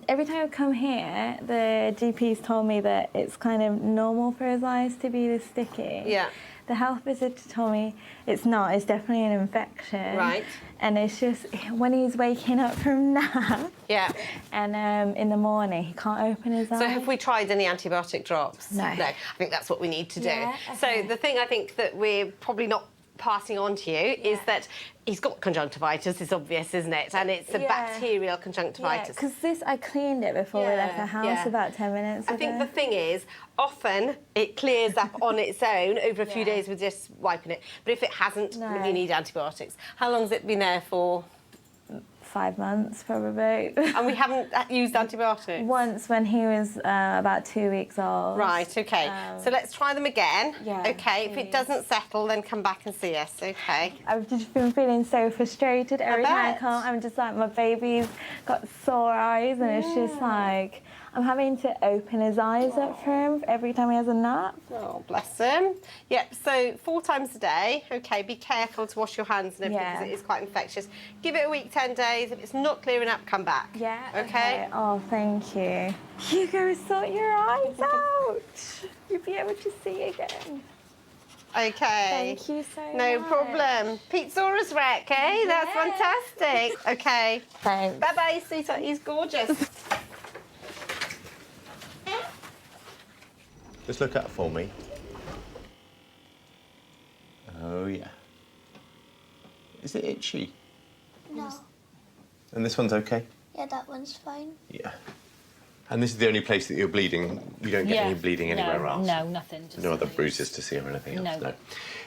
[SPEAKER 19] Every time I come here, the GP's told me that it's kind of normal for his eyes to be this sticky.
[SPEAKER 17] Yeah.
[SPEAKER 19] The health visitor told me it's not, it's definitely an infection.
[SPEAKER 17] Right.
[SPEAKER 19] And it's just when he's waking up from nap.
[SPEAKER 17] Yeah.
[SPEAKER 19] And in the morning, he can't open his eyes.
[SPEAKER 20] So have we tried any antibiotic drops?
[SPEAKER 19] No.
[SPEAKER 20] No, I think that's what we need to do.
[SPEAKER 19] Yeah,
[SPEAKER 20] So
[SPEAKER 19] okay.
[SPEAKER 20] the thing I think that we're probably not
[SPEAKER 17] passing on to you is that he's got conjunctivitis. It's obvious, isn't it? And it's a bacterial conjunctivitis.
[SPEAKER 19] Because this, I cleaned it before we left the house about 10 minutes ago.
[SPEAKER 17] I think the thing is, often it clears up on its own over a few days with just wiping it. But if it hasn't, you need antibiotics. How long has it been there for?
[SPEAKER 19] 5 months, probably.
[SPEAKER 17] And we haven't used antibiotics?
[SPEAKER 19] Once when he was about 2 weeks old.
[SPEAKER 17] Right, OK. So let's try them again.
[SPEAKER 19] Yeah,
[SPEAKER 17] OK, if it doesn't settle, then come back and see us, OK?
[SPEAKER 19] I've just been feeling so frustrated every time I come. I'm just like, my baby's got sore eyes, and it's just like, I'm having to open his eyes up for him every time he has a nap.
[SPEAKER 17] Oh, bless him. Yep, so 4 times a day. OK, be careful to wash your hands and everything because it is quite infectious. Give it a week, 10 days. If it's not clearing up, come back.
[SPEAKER 19] Yeah.
[SPEAKER 17] OK?
[SPEAKER 19] Oh, thank you. You go sort your eyes out. You'll be able to see again.
[SPEAKER 17] OK.
[SPEAKER 19] Thank you so much.
[SPEAKER 17] No problem. Pizzaurus Rec, eh? That's fantastic. OK.
[SPEAKER 19] Thanks.
[SPEAKER 17] Bye-bye, sweetheart. He's gorgeous.
[SPEAKER 1] Just look up for me. Oh, yeah. Is it itchy?
[SPEAKER 7] No.
[SPEAKER 1] And this one's OK?
[SPEAKER 7] Yeah, that one's fine.
[SPEAKER 1] Yeah. And this is the only place that you're bleeding. You don't get any bleeding anywhere else?
[SPEAKER 12] No, nothing.
[SPEAKER 1] No other bruises to see or anything else?
[SPEAKER 12] No.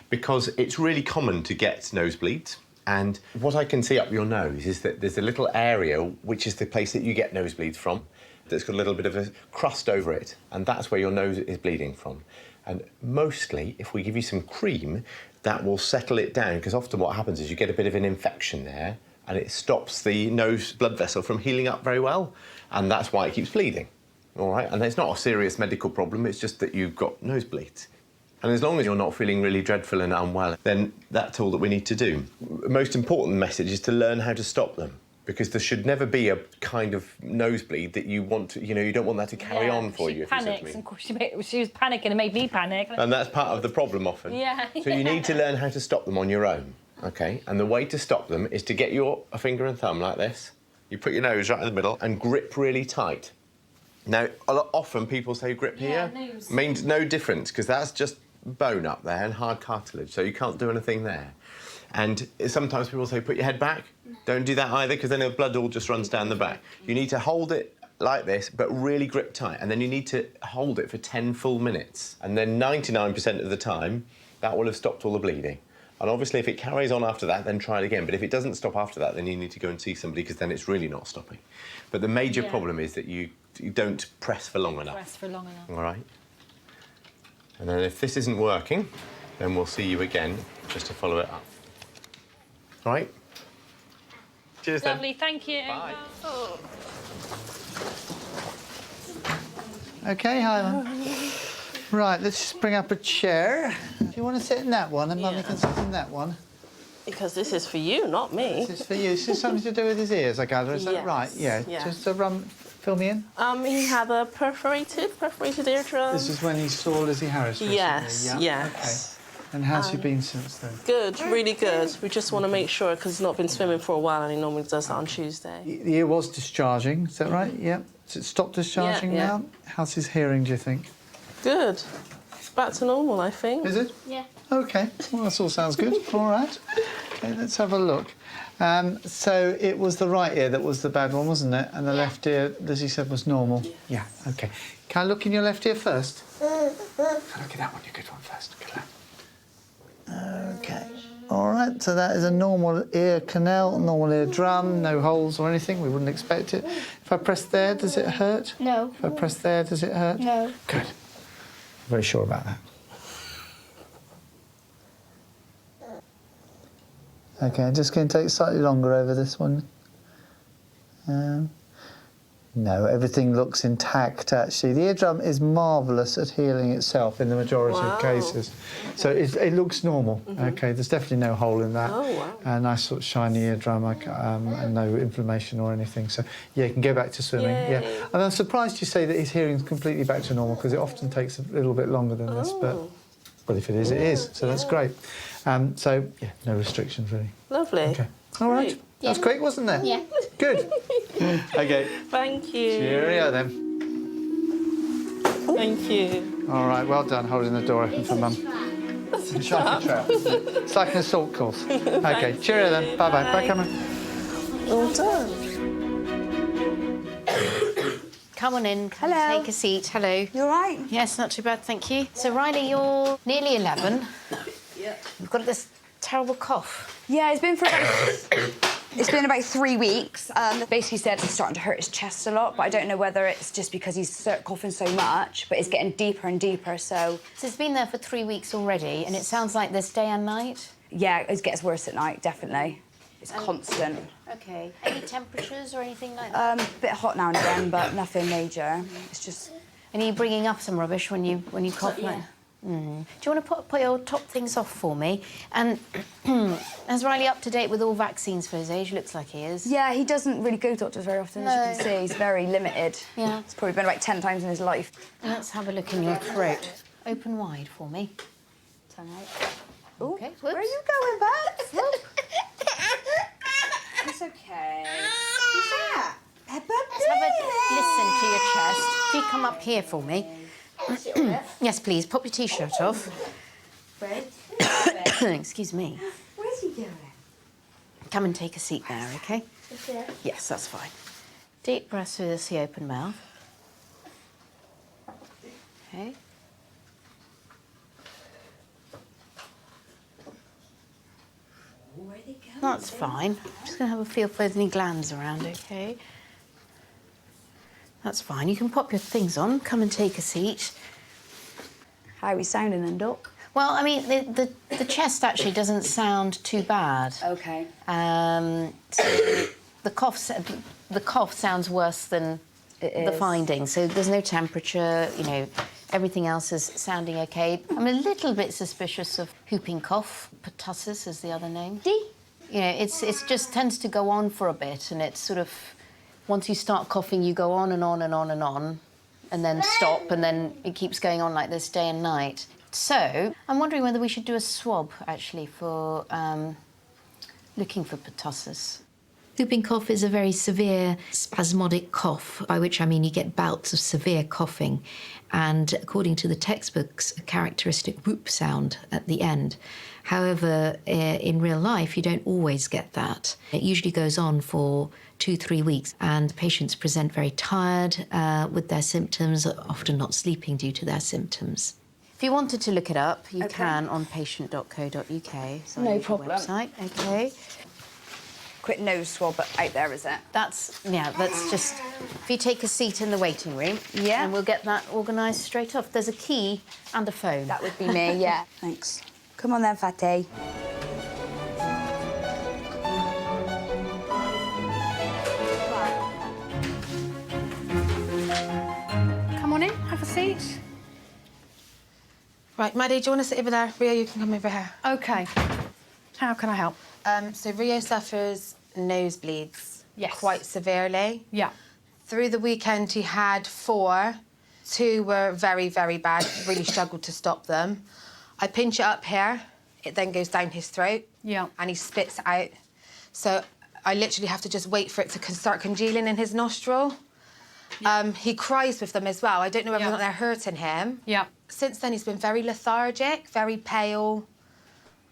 [SPEAKER 1] Because it's really common to get nosebleeds. And what I can see up your nose is that there's a little area which is the place that you get nosebleeds from. That's got a little bit of a crust over it, and that's where your nose is bleeding from. And mostly, if we give you some cream, that will settle it down, because often what happens is you get a bit of an infection there, and it stops the nose blood vessel from healing up very well, and that's why it keeps bleeding, all right? And it's not a serious medical problem, it's just that you've got nosebleeds. And as long as you're not feeling really dreadful and unwell, then that's all that we need to do. The most important message is to learn how to stop them. Because there should never be a kind of nosebleed that you want to, you don't want that to carry on for you.
[SPEAKER 12] She panics, and she was panicking and made me panic.
[SPEAKER 1] And that's part of the problem often.
[SPEAKER 12] Yeah.
[SPEAKER 1] So you need to learn how to stop them on your own, OK? And the way to stop them is to get your finger and thumb like this. You put your nose right in the middle and grip really tight. Now, often people say grip here.
[SPEAKER 12] Nose.
[SPEAKER 1] Means no difference, because that's just bone up there and hard cartilage, so you can't do anything there. And sometimes people say, put your head back. Don't do that either, because then the blood all just runs down the back. You need to hold it like this, but really grip tight. And then you need to hold it for 10 full minutes. And then 99% of the time, that will have stopped all the bleeding. And obviously, if it carries on after that, then try it again. But if it doesn't stop after that, then you need to go and see somebody, because then it's really not stopping. But the major problem is that you don't press for long enough.
[SPEAKER 12] Press for long enough.
[SPEAKER 1] All right? And then if this isn't working, then we'll see you again, just to follow it up. All right? Cheers, then.
[SPEAKER 12] Lovely, thank you.
[SPEAKER 1] Bye.
[SPEAKER 12] Oh.
[SPEAKER 14] OK, hi, then. Right, let's just bring up a chair. Do you want to sit in that one, and Mummy can sit in that one?
[SPEAKER 20] Because this is for you, not me.
[SPEAKER 14] This is for you. This is something to do with his ears, I gather. Is that right? Yeah.
[SPEAKER 20] Yes.
[SPEAKER 14] Just fill me in.
[SPEAKER 20] He had a perforated eardrum.
[SPEAKER 14] This is when he saw Lizzie Harris recently.
[SPEAKER 20] Yes,
[SPEAKER 14] yeah?
[SPEAKER 20] yes.
[SPEAKER 14] OK. And how's he been since then?
[SPEAKER 20] Good, really good. We just want to make sure, because he's not been swimming for a while, and he normally does that on Tuesday.
[SPEAKER 14] The ear was discharging, is that right? Yeah. Has it stopped discharging now? How's his hearing, do you think?
[SPEAKER 20] Good. It's back to normal, I think.
[SPEAKER 14] Is it?
[SPEAKER 7] Yeah.
[SPEAKER 14] OK. Well, that all sounds good. All right. OK, let's have a look. So it was the right ear that was the bad one, wasn't it? And the left ear, as you said, was normal? Yeah. OK. Can I look in your left ear first? Can I look at that one, your good one first? Look at that. OK. All right, so that is a normal ear canal, normal ear drum, no holes or anything. We wouldn't expect it. If I press there, does it hurt?
[SPEAKER 7] No.
[SPEAKER 14] If I press there, does it hurt?
[SPEAKER 7] No.
[SPEAKER 14] Good. Very sure about that. OK, I'm just going to take slightly longer over this one. No, everything looks intact, actually. The eardrum is marvellous at healing itself in the majority of cases. So it looks normal, OK? There's definitely no hole in that.
[SPEAKER 20] Oh, wow.
[SPEAKER 14] A nice sort of shiny eardrum and no inflammation or anything. So, yeah, you can go back to swimming.
[SPEAKER 20] Yay.
[SPEAKER 14] Yeah. And I'm surprised you say that his hearing's completely back to normal, because it often takes a little bit longer than this. But if it is, it is. So that's great. So, yeah, no restrictions, really.
[SPEAKER 20] Lovely.
[SPEAKER 14] OK. All right.
[SPEAKER 20] Great.
[SPEAKER 14] That's quick, wasn't it?
[SPEAKER 7] Yeah.
[SPEAKER 14] Good. OK.
[SPEAKER 20] Thank you.
[SPEAKER 14] Cheerio, then.
[SPEAKER 20] Thank you.
[SPEAKER 14] All right, well done holding the door open for Mum. It's like a trail. It's like an assault course. Okay, cheerio then. Bye-bye. Bye, Cameron.
[SPEAKER 20] All done.
[SPEAKER 21] Come on in. Hello. Take a seat. Hello.
[SPEAKER 22] You all right?
[SPEAKER 21] Yes, not too bad, thank you. So, Riley, you're nearly 11.
[SPEAKER 22] Yeah.
[SPEAKER 21] You've got this terrible cough.
[SPEAKER 22] Yeah, it's been about 3 weeks. Basically said it's starting to hurt his chest a lot, but I don't know whether it's just because he's coughing so much, but it's getting deeper and deeper, so...
[SPEAKER 21] So it's been there for 3 weeks already, and it sounds like this day and night?
[SPEAKER 22] Yeah, it gets worse at night, definitely. It's constant.
[SPEAKER 21] OK. Any temperatures or anything like that?
[SPEAKER 22] A bit hot now and again, but nothing major. It's just...
[SPEAKER 21] And are you bringing up some rubbish when you cough?
[SPEAKER 22] Yeah.
[SPEAKER 21] Mm. Do you want to put your top things off for me? And is Riley up to date with all vaccines for his age? Looks like he is.
[SPEAKER 22] Yeah, he doesn't really go to doctors very often, as you can see. He's very limited.
[SPEAKER 21] Yeah.
[SPEAKER 22] It's probably been about 10 times in his life.
[SPEAKER 21] Let's have a look in your throat. Open wide for me.
[SPEAKER 22] Turn out. Ooh,
[SPEAKER 21] okay,
[SPEAKER 22] where are you going, Bubs? It's okay. Who's that? Peppa
[SPEAKER 21] Let's have a listen to your chest. If you come up here for me. Yes, please. Pop your T-shirt off. Excuse me.
[SPEAKER 22] Where's he going?
[SPEAKER 21] Come and take a seat there, OK?
[SPEAKER 7] Yeah.
[SPEAKER 21] Yes, that's fine. Deep breath through the open mouth. OK.
[SPEAKER 22] Where are they going?
[SPEAKER 21] That's fine. I'm just going to have a feel if there's any glands around, OK? That's fine. You can pop your things on. Come and take a seat.
[SPEAKER 22] How are we sounding then, Doc?
[SPEAKER 21] Well, I mean, the chest actually doesn't sound too bad.
[SPEAKER 22] OK.
[SPEAKER 21] So the cough sounds worse than the findings. So there's no temperature, you know, everything else is sounding OK. I'm a little bit suspicious of whooping cough. Pertussis is the other name. You know, it's just tends to go on for a bit, and it's sort of... Once you start coughing, you go on and on and on and on, and then stop, and then it keeps going on like this day and night. So, I'm wondering whether we should do a swab, actually, for looking for pertussis. Whooping cough is a very severe spasmodic cough, by which I mean you get bouts of severe coughing, and according to the textbooks, a characteristic whoop sound at the end. However, in real life, you don't always get that. It usually goes on for 2-3 weeks, and patients present very tired with their symptoms, often not sleeping due to their symptoms. If you wanted to look it up, you can on patient.co.uk.
[SPEAKER 22] No problem.
[SPEAKER 21] Website. OK.
[SPEAKER 22] Quick nose swab out there, is it?
[SPEAKER 21] That's just... If you take a seat in the waiting room,
[SPEAKER 22] yeah,
[SPEAKER 21] and we'll get that organised straight off. There's a key and a phone.
[SPEAKER 22] That would be me, yeah. Thanks. Come on then, Fatty.
[SPEAKER 21] Come on in, have a seat. Right, Maddie, do you want to sit over there? Rio, you can come over here.
[SPEAKER 12] OK. How can I help?
[SPEAKER 21] So Rio suffers nosebleeds quite severely.
[SPEAKER 12] Yeah.
[SPEAKER 21] Through the weekend, he had 4. 2 were very, very bad, really struggled to stop them. I pinch it up here, it then goes down his throat.
[SPEAKER 12] Yeah.
[SPEAKER 21] And he spits out. So I literally have to just wait for it to start congealing in his nostril. Yeah. He cries with them as well. I don't know whether or not they're hurting him.
[SPEAKER 12] Yeah.
[SPEAKER 21] Since then, he's been very lethargic, very pale.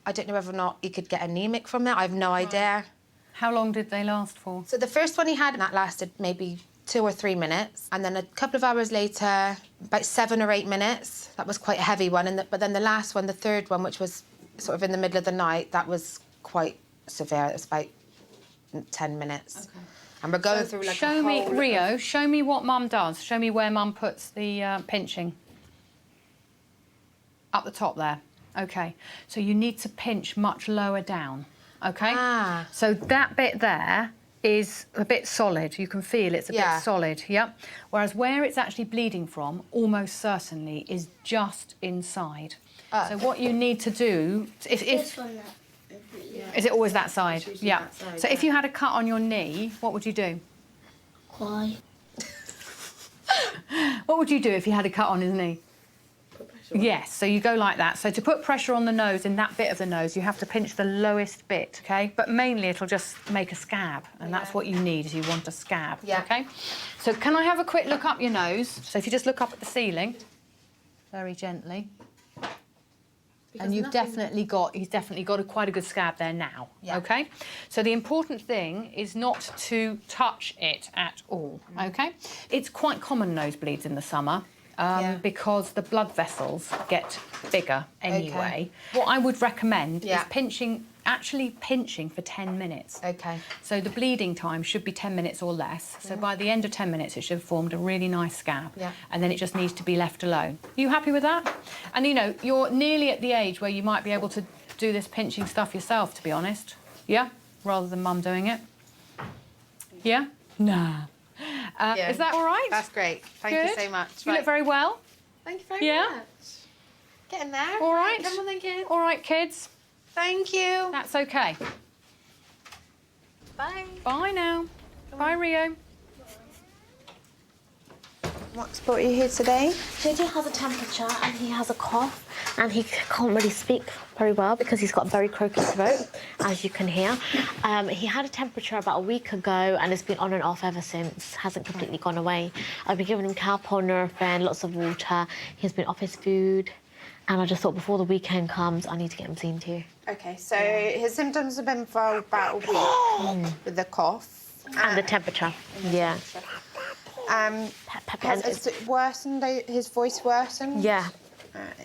[SPEAKER 21] I don't know whether or not he could get anemic from it. I have no idea.
[SPEAKER 12] How long did they last for?
[SPEAKER 21] So the first one he had, that lasted maybe 2 or 3 minutes. And then a couple of hours later, about 7 or 8 minutes. That was quite a heavy one. But then the last one, the third one, which was sort of in the middle of the night, that was quite severe. It was about 10 minutes. Okay. And we're going through like
[SPEAKER 12] show
[SPEAKER 21] a
[SPEAKER 12] me,
[SPEAKER 21] whole...
[SPEAKER 12] Rio, show me what Mum does. Show me where Mum puts the pinching. Up the top there. OK. So you need to pinch much lower down. OK?
[SPEAKER 21] Ah.
[SPEAKER 12] So that bit there is a bit solid. You can feel it's a bit solid, yep. Whereas where it's actually bleeding from, almost certainly, is just inside. So what you need to do...
[SPEAKER 7] This one,
[SPEAKER 12] Is it always that side? Yeah.
[SPEAKER 21] That side,
[SPEAKER 12] so if you had a cut on your knee, what would you do?
[SPEAKER 7] Why?
[SPEAKER 12] What would you do if you had a cut on his knee? Yes, so you go like that. So to put pressure on the nose, in that bit of the nose, you have to pinch the lowest bit, OK? But mainly it'll just make a scab, and that's what you need, is you want a scab, OK? So can I have a quick look up your nose? So if you just look up at the ceiling, very gently.
[SPEAKER 2] And he's definitely got quite a good scab there now.
[SPEAKER 5] Yeah.
[SPEAKER 2] Okay, so the important thing is not to touch it at all. Okay, it's quite common nosebleeds in the summer. Because the blood vessels get bigger anyway. What I would recommend is actually pinching for 10 minutes.
[SPEAKER 5] Okay.
[SPEAKER 2] So the bleeding time should be 10 minutes or less. So by the end of 10 minutes, it should have formed a really nice scab.
[SPEAKER 5] Yeah.
[SPEAKER 2] And then it just needs to be left alone. Are you happy with that? And, you know, you're nearly at the age where you might be able to do this pinching stuff yourself, to be honest. Yeah? Rather than Mum doing it. Yeah? Nah. Is that all right?
[SPEAKER 5] That's great. Thank you so much.
[SPEAKER 2] You look very well.
[SPEAKER 5] Thank you very much. Getting there.
[SPEAKER 2] All right.
[SPEAKER 5] Come on then, kids.
[SPEAKER 2] All right, kids.
[SPEAKER 5] Thank you.
[SPEAKER 2] That's okay.
[SPEAKER 5] Bye.
[SPEAKER 2] Bye now. Bye, Rio.
[SPEAKER 17] What's brought you here today?
[SPEAKER 4] JJ has a temperature and he has a cough and he can't really speak very well because he's got a very croaky throat, as you can hear. He had a temperature about a week ago and it's been on and off ever since, hasn't completely gone away. I've been giving him Calpol, Nurofen, lots of water. He's been off his food and I just thought before the weekend comes, I need to get him seen to.
[SPEAKER 17] Okay, so his symptoms have been for about a week with the cough.
[SPEAKER 4] And the temperature, yeah.
[SPEAKER 17] Has it worsened, his voice worsened?
[SPEAKER 4] Yeah.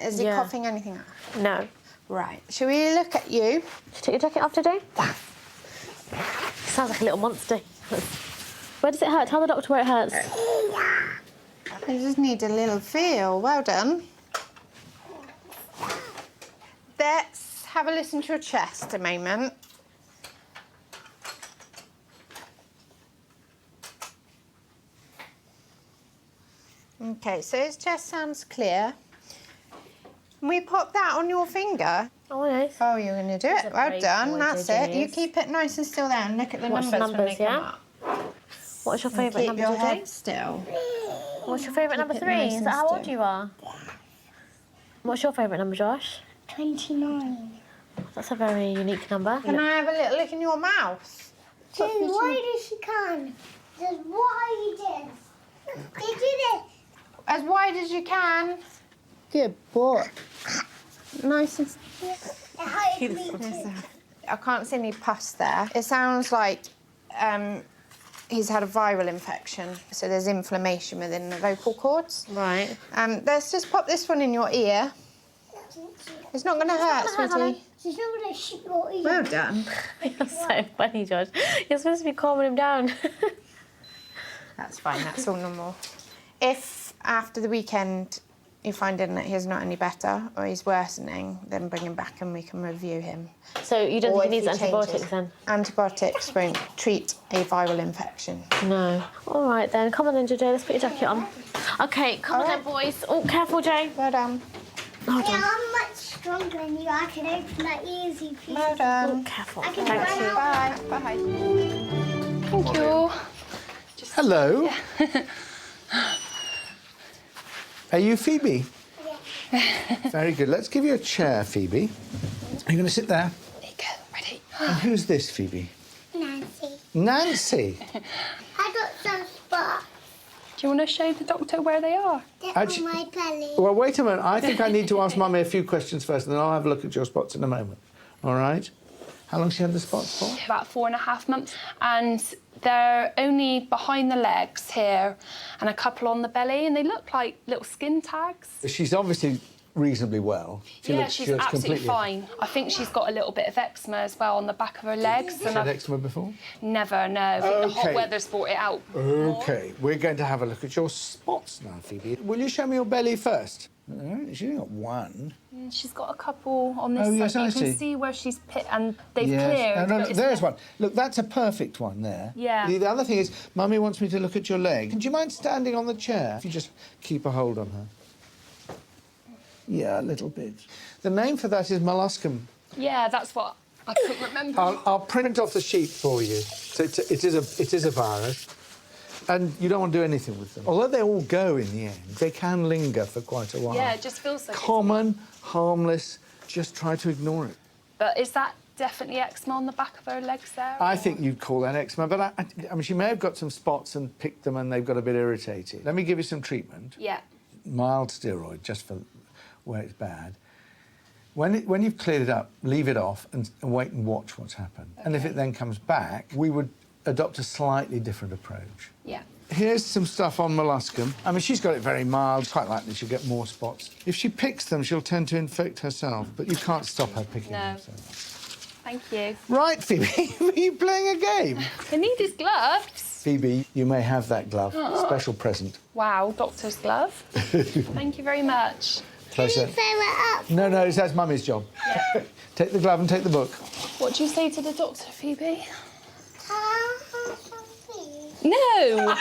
[SPEAKER 17] Is he coughing anything out?
[SPEAKER 4] No.
[SPEAKER 17] Right. Shall we look at you?
[SPEAKER 4] Should you take your jacket off today? Sounds like a little monster. Where does it hurt? Tell the doctor where it hurts.
[SPEAKER 17] I just need a little feel. Well done. Let's have a listen to your chest a moment. Okay, so his chest sounds clear. Can we pop that on your finger?
[SPEAKER 4] Oh, nice.
[SPEAKER 17] Oh, you're going to do it. Well done. That's it. You keep it nice and still there and look at the
[SPEAKER 4] What's
[SPEAKER 17] numbers
[SPEAKER 4] the
[SPEAKER 17] when they come
[SPEAKER 4] numbers,
[SPEAKER 17] up.
[SPEAKER 4] What's your favourite number,
[SPEAKER 17] Keep your
[SPEAKER 4] JJ?
[SPEAKER 17] head still.
[SPEAKER 4] What's your favourite number
[SPEAKER 17] Keep it
[SPEAKER 4] 3?
[SPEAKER 17] nice
[SPEAKER 4] Is
[SPEAKER 17] and
[SPEAKER 4] that how old
[SPEAKER 17] still.
[SPEAKER 4] you are? What's your favourite number, Josh?
[SPEAKER 7] 29.
[SPEAKER 4] That's a very unique number.
[SPEAKER 17] Can I have a little look in your mouth?
[SPEAKER 7] As wide as you can. As wide as. They did it.
[SPEAKER 17] As wide as you can. Good boy. Nice and... I can't see any pus there. It sounds like he's had a viral infection, so there's inflammation within the vocal cords.
[SPEAKER 4] Right.
[SPEAKER 17] Let's just pop this one in your ear. It's not going to hurt, sweetie.
[SPEAKER 7] She's not going to shoot your ear.
[SPEAKER 17] Well done.
[SPEAKER 4] You're so funny, Josh. You're supposed to be calming him down.
[SPEAKER 17] That's fine, that's all normal. If after the weekend you're finding that he's not any better or he's worsening, then bring him back and we can review him.
[SPEAKER 4] So you don't
[SPEAKER 17] Or
[SPEAKER 4] think he
[SPEAKER 17] if
[SPEAKER 4] needs antibiotics
[SPEAKER 17] changes.
[SPEAKER 4] then?
[SPEAKER 17] Antibiotics won't treat a viral infection.
[SPEAKER 4] No. All right then, come on then, JJ, let's put your jacket on. Okay, come on then, boys. Oh, careful, Jay.
[SPEAKER 17] Well done.
[SPEAKER 4] Hold on.
[SPEAKER 7] I'm much stronger than you. I can open that easy.
[SPEAKER 17] Well done.
[SPEAKER 4] Oh, careful.
[SPEAKER 7] I can
[SPEAKER 17] Thank you.
[SPEAKER 7] run out.
[SPEAKER 17] Bye.
[SPEAKER 20] Thank you.
[SPEAKER 14] Hello. Are you Phoebe?
[SPEAKER 7] Yeah.
[SPEAKER 14] Very good. Let's give you a chair, Phoebe. Are you going to sit there?
[SPEAKER 20] There you go. Ready?
[SPEAKER 14] And who's this, Phoebe?
[SPEAKER 7] Nancy.
[SPEAKER 14] Nancy.
[SPEAKER 7] I got some spots.
[SPEAKER 20] Do you want to show the doctor where they are?
[SPEAKER 7] They're
[SPEAKER 14] Actually-
[SPEAKER 7] on my belly.
[SPEAKER 14] Well, wait a minute. I think I need to ask Mummy a few questions first, and then I'll have a look at your spots in a moment. All right? How long she had the spots for?
[SPEAKER 8] About 4.5 months, and they're only behind the legs here and a couple on the belly, and they look like little skin tags.
[SPEAKER 14] She's obviously reasonably well. She
[SPEAKER 8] Yeah,
[SPEAKER 14] looks,
[SPEAKER 8] she's
[SPEAKER 14] she looks
[SPEAKER 8] absolutely
[SPEAKER 14] completely
[SPEAKER 8] fine. I think she's got a little bit of eczema as well on the back of her legs.
[SPEAKER 14] She
[SPEAKER 8] And
[SPEAKER 14] had
[SPEAKER 8] I've
[SPEAKER 14] eczema before?
[SPEAKER 8] never, no. I think the hot
[SPEAKER 14] Okay.
[SPEAKER 8] weather's brought it out.
[SPEAKER 14] OK, we're going to have a look at your spots now, Phoebe. Will you show me your belly first? She's only got one.
[SPEAKER 8] She's got a couple on this
[SPEAKER 14] Oh,
[SPEAKER 8] side.
[SPEAKER 14] yes, I
[SPEAKER 8] you
[SPEAKER 14] see.
[SPEAKER 8] can see where she's pit, and they've
[SPEAKER 14] Yes.
[SPEAKER 8] cleared.
[SPEAKER 14] No,
[SPEAKER 8] but
[SPEAKER 14] look,
[SPEAKER 8] it's
[SPEAKER 14] there's
[SPEAKER 8] left-
[SPEAKER 14] one. Look, that's a perfect one there.
[SPEAKER 8] Yeah.
[SPEAKER 14] The other thing is, Mummy wants me to look at your leg. Do you mind standing on the chair? If you just keep a hold on her. Yeah, a little bit. The name for that is molluscum.
[SPEAKER 8] Yeah, that's what I couldn't remember.
[SPEAKER 14] I'll print off the sheet for you. So it is a virus, and you don't want to do anything with them. Although they all go in the end, they can linger for quite a while.
[SPEAKER 8] Yeah, it just feels like it's-
[SPEAKER 14] Common, harmless. Just try to ignore it.
[SPEAKER 8] But is that definitely eczema on the back of her legs there?
[SPEAKER 14] I think you'd call that eczema, but I mean, she may have got some spots and picked them, and they've got a bit irritated. Let me give you some treatment.
[SPEAKER 8] Yeah.
[SPEAKER 14] Mild steroid, just for where it's bad. When you've cleared it up, leave it off and wait and watch what's happened. Okay. And if it then comes back, we would adopt a slightly different approach.
[SPEAKER 15] Yeah.
[SPEAKER 14] Here's some stuff on molluscum. I mean, she's got it very mild. Quite likely she'll get more spots. If she picks them, she'll tend to infect herself, but you can't stop her picking them. So.
[SPEAKER 19] Thank you.
[SPEAKER 14] Right, Phoebe, are you playing a game?
[SPEAKER 19] I need his gloves.
[SPEAKER 14] Phoebe, you may have that glove.
[SPEAKER 19] Oh.
[SPEAKER 14] Special present.
[SPEAKER 19] Wow, doctor's glove. Thank you very much.
[SPEAKER 14] Pleasure. No, that's Mummy's job.
[SPEAKER 19] Yeah.
[SPEAKER 14] Take the glove and take the book.
[SPEAKER 19] What do you say to the doctor, Phoebe? No!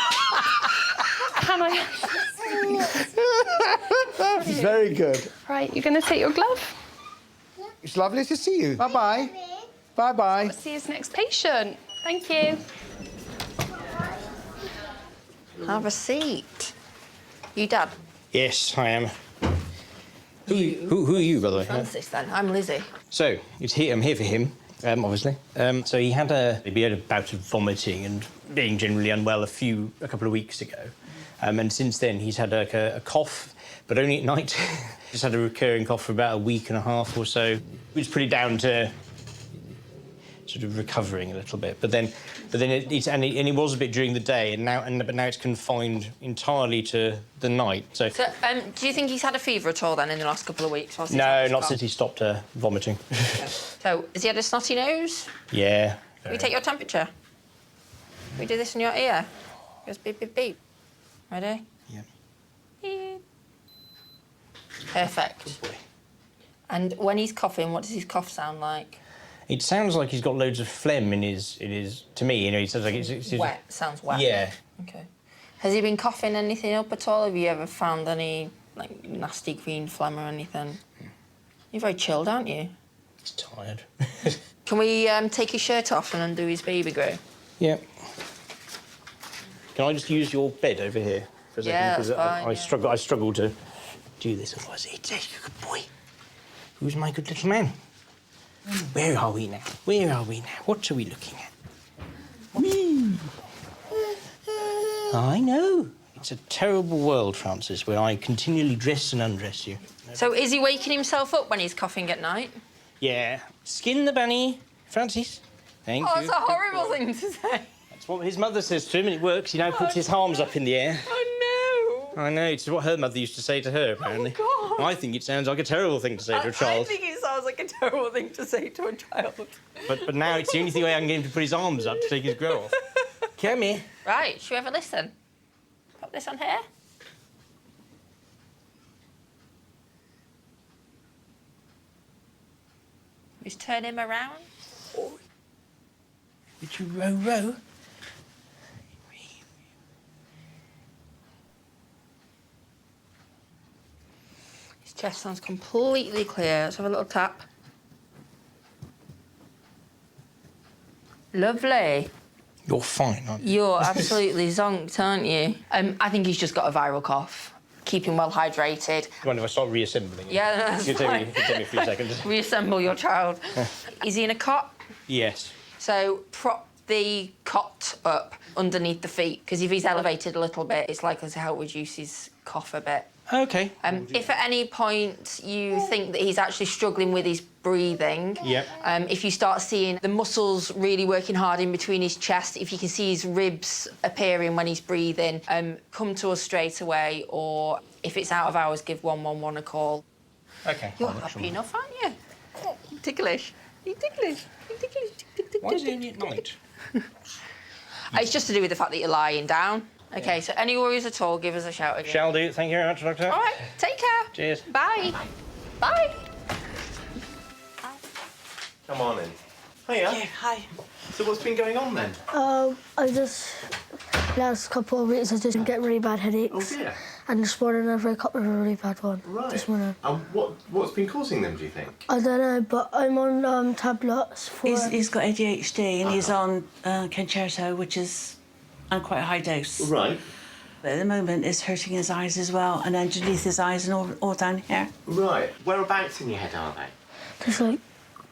[SPEAKER 19] Can I?
[SPEAKER 14] Very good.
[SPEAKER 19] Right, you're going to take your glove?
[SPEAKER 14] It's lovely to see you. Bye-bye. Bye-bye.
[SPEAKER 19] See his next patient. Thank you.
[SPEAKER 16] Have a seat. You Dad?
[SPEAKER 3] Yes, I am. Who are you, by the way?
[SPEAKER 16] Francis, then. I'm Lizzie.
[SPEAKER 3] So, I'm here for him, obviously. So he had a bout of vomiting and being generally unwell a couple of weeks ago. And since then, he's had a cough, but only at night. Just had a recurring cough for about a week and a half or so. It was pretty down to sort of recovering a little bit. But then it was a bit during the day, but now it's confined entirely to the night. So
[SPEAKER 16] do you think he's had a fever at all then in the last couple of weeks?
[SPEAKER 3] No, not since he stopped vomiting.
[SPEAKER 16] So, has he had a snotty nose?
[SPEAKER 3] Yeah.
[SPEAKER 16] Can we take your temperature? Can we do this in your ear? Just beep, beep, beep. Ready?
[SPEAKER 3] Yeah.
[SPEAKER 16] Beep. Perfect.
[SPEAKER 3] Good boy.
[SPEAKER 16] And when he's coughing, what does his cough sound like?
[SPEAKER 3] It sounds like he's got loads of phlegm in his. To me, you know, it sounds like it's
[SPEAKER 16] wet. Sounds wet.
[SPEAKER 3] Yeah.
[SPEAKER 16] Okay. Has he been coughing anything up at all? Have you ever found any like nasty green phlegm or anything? You're very chilled, aren't you?
[SPEAKER 3] He's tired.
[SPEAKER 16] Can we take his shirt off and undo his baby grow?
[SPEAKER 3] Yeah. Can I just use your bed over here for a second?
[SPEAKER 16] Yeah,
[SPEAKER 3] Because
[SPEAKER 16] that's fine,
[SPEAKER 3] I struggle to do this. Otherwise, it's a good boy. Who's my good little man? Where are we now? Where are we now? What are we looking at? Me. I know. It's a terrible world, Francis, where I continually dress and undress you.
[SPEAKER 16] So is he waking himself up when he's coughing at night?
[SPEAKER 3] Yeah. Skin the bunny, Francis. Thank you.
[SPEAKER 16] Oh, that's a horrible thing to say.
[SPEAKER 3] That's what his mother says to him, and it works. He now puts his arms up in the air.
[SPEAKER 16] Oh, no.
[SPEAKER 3] I know. It's what her mother used to say to her, apparently.
[SPEAKER 16] Oh, God.
[SPEAKER 3] I think it sounds like a terrible thing to say to a child.
[SPEAKER 16] I think it sounds like a terrible thing to say to a child.
[SPEAKER 3] But now it's the only way I can get him to put his arms up to take his grow off. Come here.
[SPEAKER 16] Right, should we have a listen? Put this on here. Just turn him around.
[SPEAKER 3] Did you row?
[SPEAKER 16] His chest sounds completely clear. Let's have a little tap. Lovely.
[SPEAKER 3] You're fine, aren't you?
[SPEAKER 16] You're absolutely zonked, aren't you? I think he's just got a viral cough. Keep him well hydrated.
[SPEAKER 3] Do you mind if I start reassembling him?
[SPEAKER 16] Yeah, that's fine.
[SPEAKER 3] It'll take me a few seconds.
[SPEAKER 16] Reassemble your child. Is he in a cot?
[SPEAKER 3] Yes.
[SPEAKER 16] So prop the cot up underneath the feet, because if he's elevated a little bit, it's likely to help reduce his cough a bit.
[SPEAKER 3] OK.
[SPEAKER 16] If at any point you think that he's actually struggling with his breathing,
[SPEAKER 3] Yep.
[SPEAKER 16] if you start seeing the muscles really working hard in between his chest, if you can see his ribs appearing when he's breathing, come to us straight away, or if it's out of hours, give 111 a call.
[SPEAKER 3] OK.
[SPEAKER 16] You're happy enough, aren't you? Ticklish. You ticklish. You ticklish.
[SPEAKER 3] Why is it only at night?
[SPEAKER 16] It's just to do with the fact that you're lying down. OK, so any worries at all, give us a shout again.
[SPEAKER 3] Shall do. Thank you very much, Doctor.
[SPEAKER 16] All right, take care.
[SPEAKER 3] Cheers.
[SPEAKER 16] Bye. Bye.
[SPEAKER 1] Come on in. Hiya.
[SPEAKER 20] Yeah, hi.
[SPEAKER 1] So what's been going on then?
[SPEAKER 6] I just, last couple of weeks, I just been getting really bad headaches.
[SPEAKER 1] Oh dear.
[SPEAKER 6] And this morning I woke up with a really bad one.
[SPEAKER 1] Right.
[SPEAKER 6] This morning.
[SPEAKER 1] And what's been causing them, do you think?
[SPEAKER 6] I don't know, but I'm on tablets for...
[SPEAKER 13] He's got ADHD and he's on Concerto, which is quite a high dose.
[SPEAKER 1] Right.
[SPEAKER 13] But at the moment, it's hurting his eyes as well, and underneath his eyes and all down here.
[SPEAKER 1] Right. Whereabouts in your head are they?
[SPEAKER 6] Just like,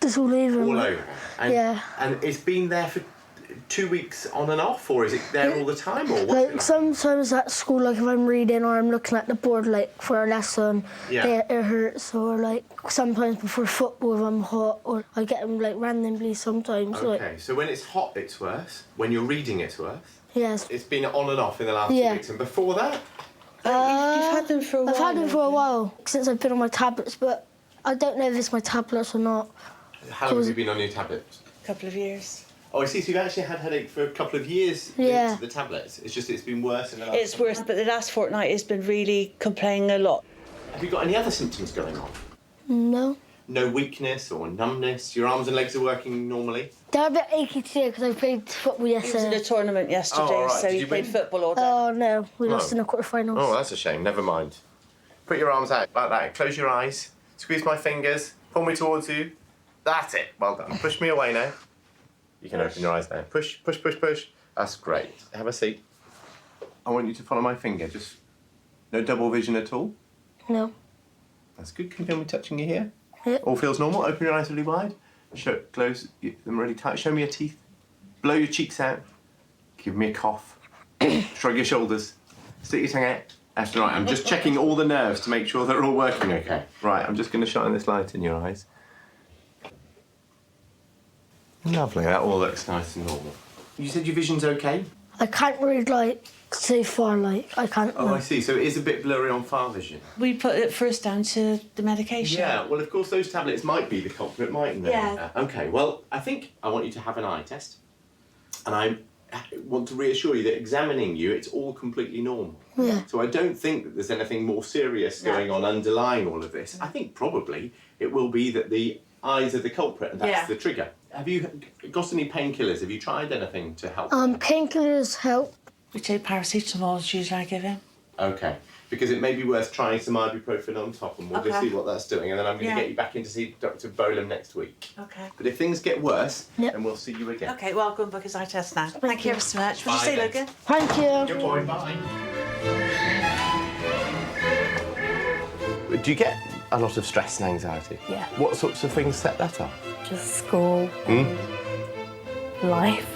[SPEAKER 6] just all over.
[SPEAKER 1] All over. And,
[SPEAKER 6] yeah.
[SPEAKER 1] And it's been there for 2 weeks on and off, or is it there all the time, or what's it
[SPEAKER 6] Like
[SPEAKER 1] like?
[SPEAKER 6] sometimes at school, like if I'm reading or I'm looking at the board, like for a lesson,
[SPEAKER 1] Yeah.
[SPEAKER 6] it hurts. Or like sometimes before football, if I'm hot, or I get them like randomly sometimes.
[SPEAKER 1] Okay, so when it's hot, it's worse. When you're reading, it's worse.
[SPEAKER 6] Yes.
[SPEAKER 1] It's been on and off in the last 2
[SPEAKER 6] Yeah.
[SPEAKER 1] weeks, and before that,
[SPEAKER 6] You've had them for a while. I've had them for a while since I've been on my tablets, but I don't know if it's my tablets or not.
[SPEAKER 1] how long have you been on your tablets?
[SPEAKER 9] A couple of years.
[SPEAKER 1] Oh, I see. So you've actually had headache for a couple of years
[SPEAKER 9] Yeah.
[SPEAKER 1] linked to the tablets. It's just it's been worse in the last.
[SPEAKER 9] It's worse, but the last fortnight has been really complaining a lot.
[SPEAKER 1] Have you got any other symptoms going on?
[SPEAKER 6] No.
[SPEAKER 1] No weakness or numbness? Your arms and legs are working normally?
[SPEAKER 6] They're a bit achy today because I played football yesterday.
[SPEAKER 9] He was in a tournament yesterday,
[SPEAKER 1] Oh, all right.
[SPEAKER 9] so
[SPEAKER 1] Did
[SPEAKER 9] he
[SPEAKER 1] you
[SPEAKER 9] played
[SPEAKER 1] win?
[SPEAKER 9] football all day.
[SPEAKER 6] Oh no, we lost
[SPEAKER 1] No.
[SPEAKER 6] in the quarterfinals.
[SPEAKER 1] Oh, that's a shame. Never mind. Put your arms out like that. Close your eyes. Squeeze my fingers. Pull me towards you. That's it. Well done. Push me away now. You can open your eyes now. Push, push, push, push. That's great. Have a seat. I want you to follow my finger. Just no double vision at all.
[SPEAKER 6] No.
[SPEAKER 1] That's good. Can you feel me touching you here?
[SPEAKER 6] Yeah.
[SPEAKER 1] All feels normal. Open your eyes really wide. Close them really tight. Show me your teeth. Blow your cheeks out. Give me a cough. Shrug your shoulders. Stick your tongue out. That's right. I'm just checking all the nerves to make sure they're all working okay. Right. I'm just going to shine this light in your eyes. Lovely. That all looks nice and normal. You said your vision's okay?
[SPEAKER 6] I can't read like so far. Like I can't.
[SPEAKER 1] Oh, I see. So it is a bit blurry on far vision.
[SPEAKER 9] We put it first down to the medication.
[SPEAKER 1] Yeah, well, of course, those tablets might be the culprit, mightn't they?
[SPEAKER 9] Yeah.
[SPEAKER 1] Okay, well, I think I want you to have an eye test. And I want to reassure you that examining you, it's all completely normal.
[SPEAKER 6] Yeah.
[SPEAKER 1] So I don't think that there's anything more serious going on underlying all of this. I think probably it will be that the eyes are the culprit and that's
[SPEAKER 9] Yeah.
[SPEAKER 1] the trigger. Have you got any painkillers? Have you tried anything to help?
[SPEAKER 6] Painkillers help.
[SPEAKER 9] We take paracetamol, it's usually I give him.
[SPEAKER 1] Okay. Because it may be worth trying some ibuprofen on top and we'll just
[SPEAKER 9] Okay.
[SPEAKER 1] see what that's doing. And then I'm going to
[SPEAKER 9] Yeah.
[SPEAKER 1] get you back in to see Dr. Bolam next week.
[SPEAKER 9] Okay.
[SPEAKER 1] But if things get worse, then we'll see you again.
[SPEAKER 9] Okay, well, I'll go and book his eye test now. Thank you ever so much. What did you
[SPEAKER 1] Bye
[SPEAKER 9] say,
[SPEAKER 1] then.
[SPEAKER 9] Logan?
[SPEAKER 6] Thank you.
[SPEAKER 1] Good boy, bye. Do you get a lot of stress and anxiety?
[SPEAKER 19] Yeah.
[SPEAKER 1] What sorts of things set that off?
[SPEAKER 19] Just school, life.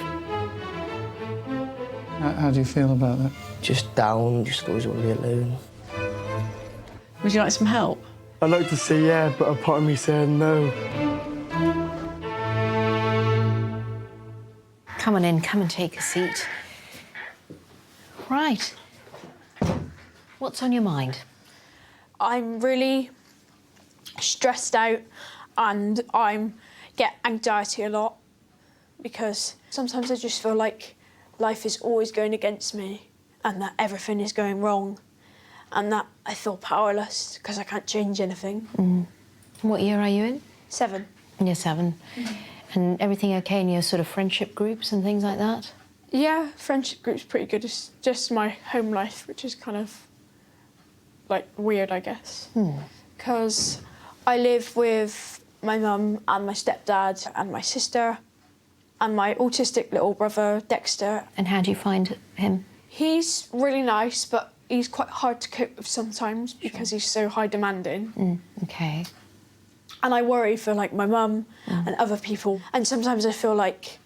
[SPEAKER 14] How do you feel about that?
[SPEAKER 11] Just down, just always want to be alone.
[SPEAKER 9] Would you like some help?
[SPEAKER 11] I'd like to say yeah, but a part of me said no.
[SPEAKER 21] Come on in, come and take a seat. Right. What's on your mind?
[SPEAKER 23] I'm really stressed out and I get anxiety a lot because sometimes I just feel like life is always going against me and that everything is going wrong and that I feel powerless because I can't change anything.
[SPEAKER 21] What year are you in?
[SPEAKER 23] 7.
[SPEAKER 21] Year 7. And everything okay in your sort of friendship groups and things like that?
[SPEAKER 23] Yeah, friendship group's pretty good. It's just my home life, which is kind of like weird, I guess. Because I live with my mum and my stepdad and my sister and my autistic little brother, Dexter.
[SPEAKER 21] And how do you find him?
[SPEAKER 23] He's really nice, but he's quite hard to cope with sometimes because he's so high demanding.
[SPEAKER 21] Okay.
[SPEAKER 23] And I worry for like my mum and other people. And sometimes I feel like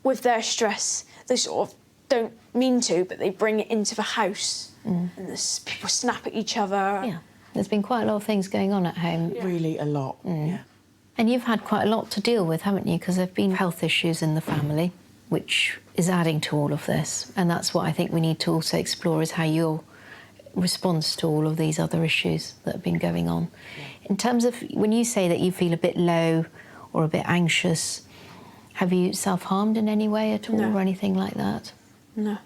[SPEAKER 23] with their stress, they sort of don't mean to, but they bring it into the house. And there's people snap at each other.
[SPEAKER 21] Yeah. There's been quite a lot of things going on at home.
[SPEAKER 9] Really a lot, yeah.
[SPEAKER 21] And you've had quite a lot to deal with, haven't you? Because there have been health issues in the family, which is adding to all of this. And that's what I think we need to also explore, is how your response to all of these other issues that have been going on. In terms of when you say that you feel a bit low or a bit anxious, have you self-harmed in any way at all or anything like that?
[SPEAKER 23] No.